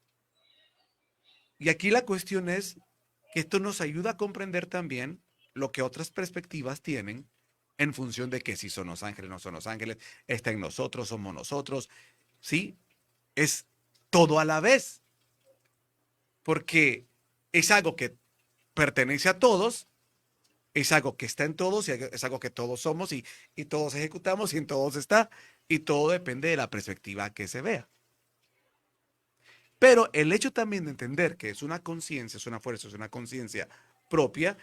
Y aquí la cuestión es que esto nos ayuda a comprender también lo que otras perspectivas tienen en función de que si son los ángeles, no son los ángeles, está en nosotros, somos nosotros. Sí, es todo a la vez, porque es algo que pertenece a todos, es algo que está en todos y es algo que todos somos y todos ejecutamos y en todos está y todo depende de la perspectiva que se vea. Pero el hecho también de entender que es una conciencia, es una fuerza, es una conciencia propia,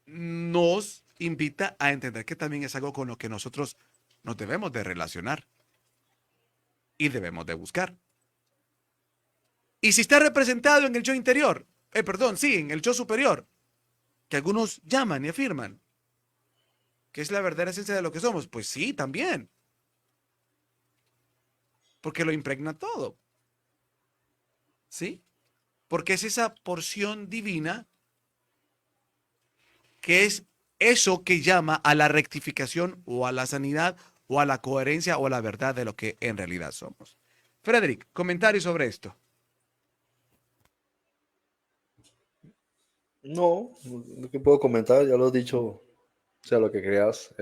nos invita a entender que también es algo con lo que nosotros nos debemos de relacionar y debemos de buscar. Y si está representado en el yo interior, sí, en el yo superior, que algunos llaman y afirman que es la verdadera esencia de lo que somos, pues sí, también, porque lo impregna todo, ¿sí? Porque es esa porción divina que es eso que llama a la rectificación o a la sanidad o a la coherencia o a la verdad de lo que en realidad somos. Frederick, comentario sobre esto. No, lo que puedo comentar, ya lo has dicho, sea lo que creas,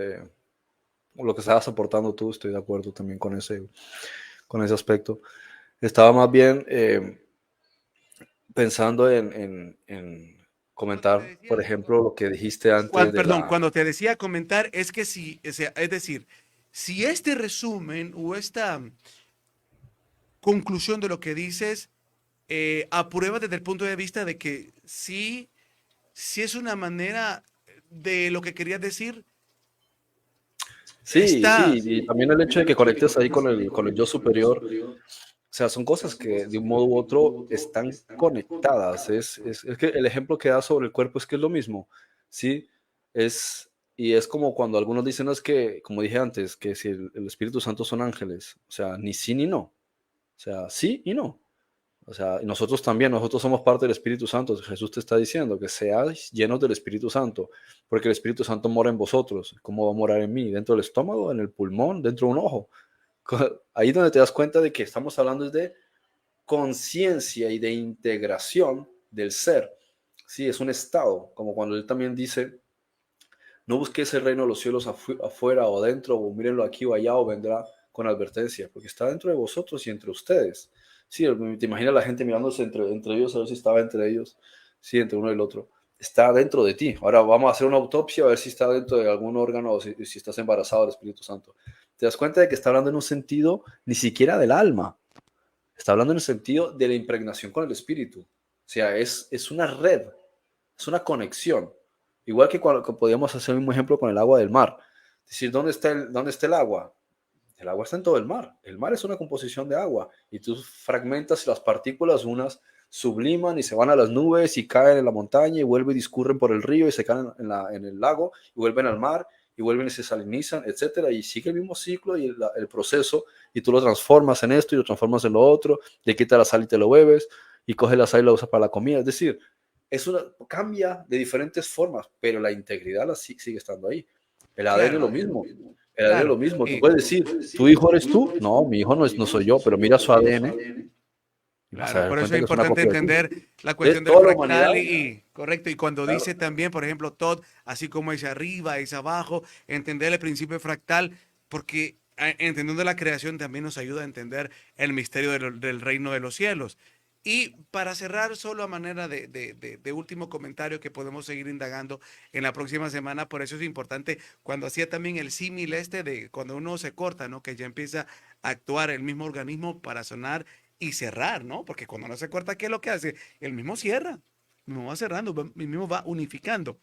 lo que estabas aportando tú, estoy de acuerdo también con ese aspecto. Estaba más bien pensando en Cuando te comentar, por decía, ejemplo, lo que dijiste antes de perdón, la... cuando te decía comentar, es que si, o sea, es decir, si este resumen o esta conclusión de lo que dices aprueba desde el punto de vista de que sí, sí es una manera de lo que querías decir, Sí, está, sí, y también el hecho de que conectes ahí con el yo superior, o sea, son cosas que de un modo u otro están conectadas. Es que el ejemplo que da sobre el cuerpo es que es lo mismo, ¿sí? Y es como cuando algunos dicen, no, es que, como dije antes, que si el Espíritu Santo son ángeles, o sea, ni sí ni no, o sea, sí y no. O sea, y nosotros también, nosotros somos parte del Espíritu Santo. Jesús te está diciendo que seáis llenos del Espíritu Santo, porque el Espíritu Santo mora en vosotros. ¿Cómo va a morar en mí? ¿Dentro del estómago, en el pulmón, dentro de un ojo? Ahí donde te das cuenta de que estamos hablando de conciencia y de integración del ser. Sí, es un estado, como cuando él también dice, no busquéis el reino de los cielos afuera o dentro, o mírenlo aquí o allá, o vendrá con advertencia, porque está dentro de vosotros y entre ustedes. Sí, te imaginas la gente mirándose entre ellos, a ver si estaba entre ellos, sí, entre uno y el otro. Está dentro de ti. Ahora vamos a hacer una autopsia a ver si está dentro de algún órgano o si estás embarazado del Espíritu Santo. Te das cuenta de que está hablando en un sentido ni siquiera del alma, está hablando en el sentido de la impregnación con el Espíritu. O sea, es una red, es una conexión. Igual que cuando que podíamos hacer un ejemplo con el agua del mar. Es decir, dónde está el agua? El agua está en todo el mar. El mar es una composición de agua. Y tú fragmentas las partículas, unas subliman y se van a las nubes y caen en la montaña y vuelven y discurren por el río y se caen en el lago y vuelven al mar y vuelven y se salinizan, etcétera. Y sigue el mismo ciclo y el proceso y tú lo transformas en esto y lo transformas en lo otro, le quitas la sal y te lo bebes y coges la sal y la usas para la comida. Es decir, cambia de diferentes formas, pero la integridad sigue estando ahí. El ADN es lo claro, mismo. El ADN es lo claro, mismo. Tú y puedes decir, ¿tu hijo eres tú? No, mi hijo no soy yo, pero mira su ADN y vas a claro, dar por eso cuenta es que es una importante copia de ti. entender la Es cuestión del toda la humanidad, fractal correcto, y cuando claro. dice también, por ejemplo, Todd, así como es arriba, es abajo, entender el principio fractal, porque entendiendo la creación también nos ayuda a entender el misterio del reino de los cielos. Y para cerrar, solo a manera de último comentario que podemos seguir indagando en la próxima semana, por eso es importante, cuando hacía también el símil este de cuando uno se corta, ¿no? Que ya empieza a actuar el mismo organismo para sonar y cerrar, ¿no? Porque cuando no se corta, ¿qué es lo que hace? El mismo cierra, el mismo va cerrando, el mismo va unificando.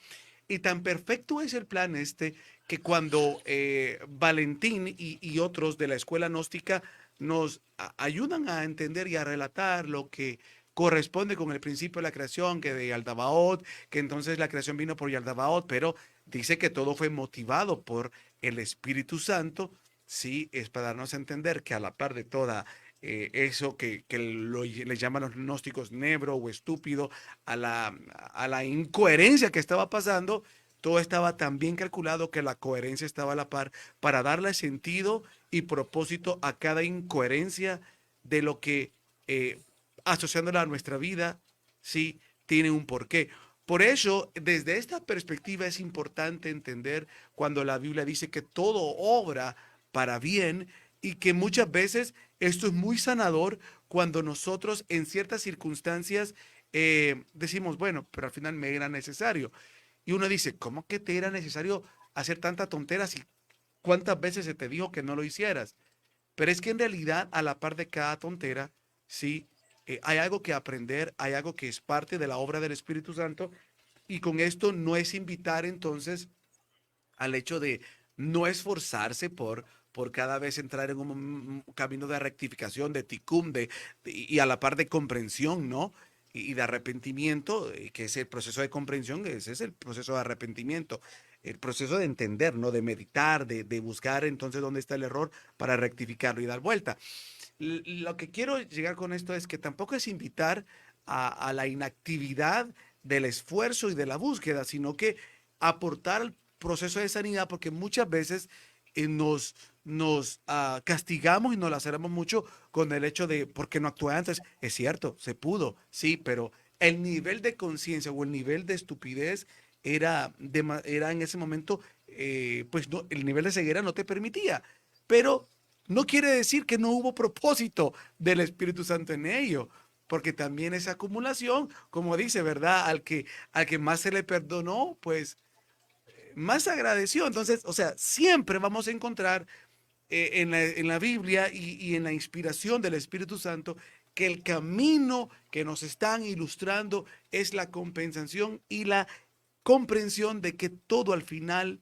Y tan perfecto es el plan este que cuando Valentín y otros de la escuela gnóstica nos ayudan a entender y a relatar lo que corresponde con el principio de la creación, que de Yaldabaoth, que entonces la creación vino por Yaldabaoth, pero dice que todo fue motivado por el Espíritu Santo, sí, es para darnos a entender que a la par de toda eso que le llaman los gnósticos nebro o estúpido, a la incoherencia que estaba pasando, todo estaba tan bien calculado que la coherencia estaba a la par para darle sentido y propósito a cada incoherencia de lo que, eh, asociándola a nuestra vida, sí, tiene un porqué. Por eso, desde esta perspectiva es importante entender cuando la Biblia dice que todo obra para bien y que muchas veces esto es muy sanador cuando nosotros en ciertas circunstancias decimos, bueno, pero al final me era necesario. Y uno dice, ¿cómo que te era necesario hacer tanta tontera si cuántas veces se te dijo que no lo hicieras? Pero es que en realidad, a la par de cada tontera, sí, hay algo que aprender, hay algo que es parte de la obra del Espíritu Santo. Y con esto no es invitar entonces al hecho de no esforzarse por por cada vez entrar en un camino de rectificación, de ticum, y a la par de comprensión, ¿no? Y de arrepentimiento, que es el proceso de comprensión, ese es el proceso de arrepentimiento, el proceso de entender, ¿no? De meditar, de buscar entonces dónde está el error para rectificarlo y dar vuelta. Lo que quiero llegar con esto es que tampoco es invitar a la inactividad del esfuerzo y de la búsqueda, sino que aportar al proceso de sanidad, porque muchas veces nos castigamos y nos laceramos mucho con el hecho de por qué no actué antes. Es cierto, se pudo, sí, pero el nivel de conciencia o el nivel de estupidez era en ese momento, pues no, el nivel de ceguera no te permitía, pero no quiere decir que no hubo propósito del Espíritu Santo en ello, porque también esa acumulación, como dice, ¿verdad? Al que más se le perdonó, pues más agradeció. Entonces, o sea, siempre vamos a encontrar en la Biblia y en la inspiración del Espíritu Santo que el camino que nos están ilustrando es la compensación y la comprensión de que todo al final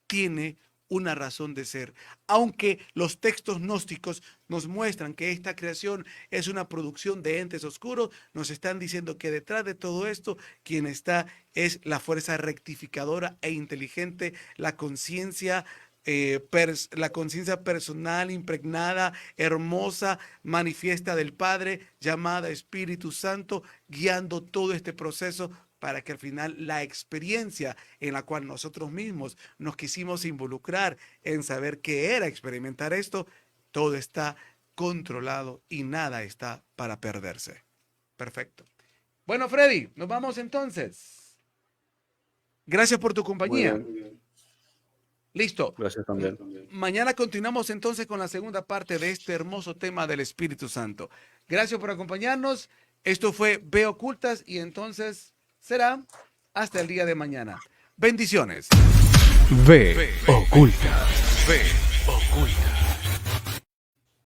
tiene una razón de ser. Aunque los textos gnósticos nos muestran que esta creación es una producción de entes oscuros, nos están diciendo que detrás de todo esto, quien está es la fuerza rectificadora e inteligente, la conciencia personal, impregnada, hermosa, manifiesta del Padre, llamada Espíritu Santo, guiando todo este proceso para que al final la experiencia en la cual nosotros mismos nos quisimos involucrar en saber qué era experimentar esto, todo está controlado y nada está para perderse. Perfecto. Bueno, Freddy, nos vamos entonces. Gracias por tu Muy compañía. bien. Listo. Gracias también. Mañana continuamos entonces con la segunda parte de este hermoso tema del Espíritu Santo. Gracias por acompañarnos. Esto fue Ve Ocultas y entonces será hasta el día de mañana. Bendiciones. Ve ocultas. Ve ocultas.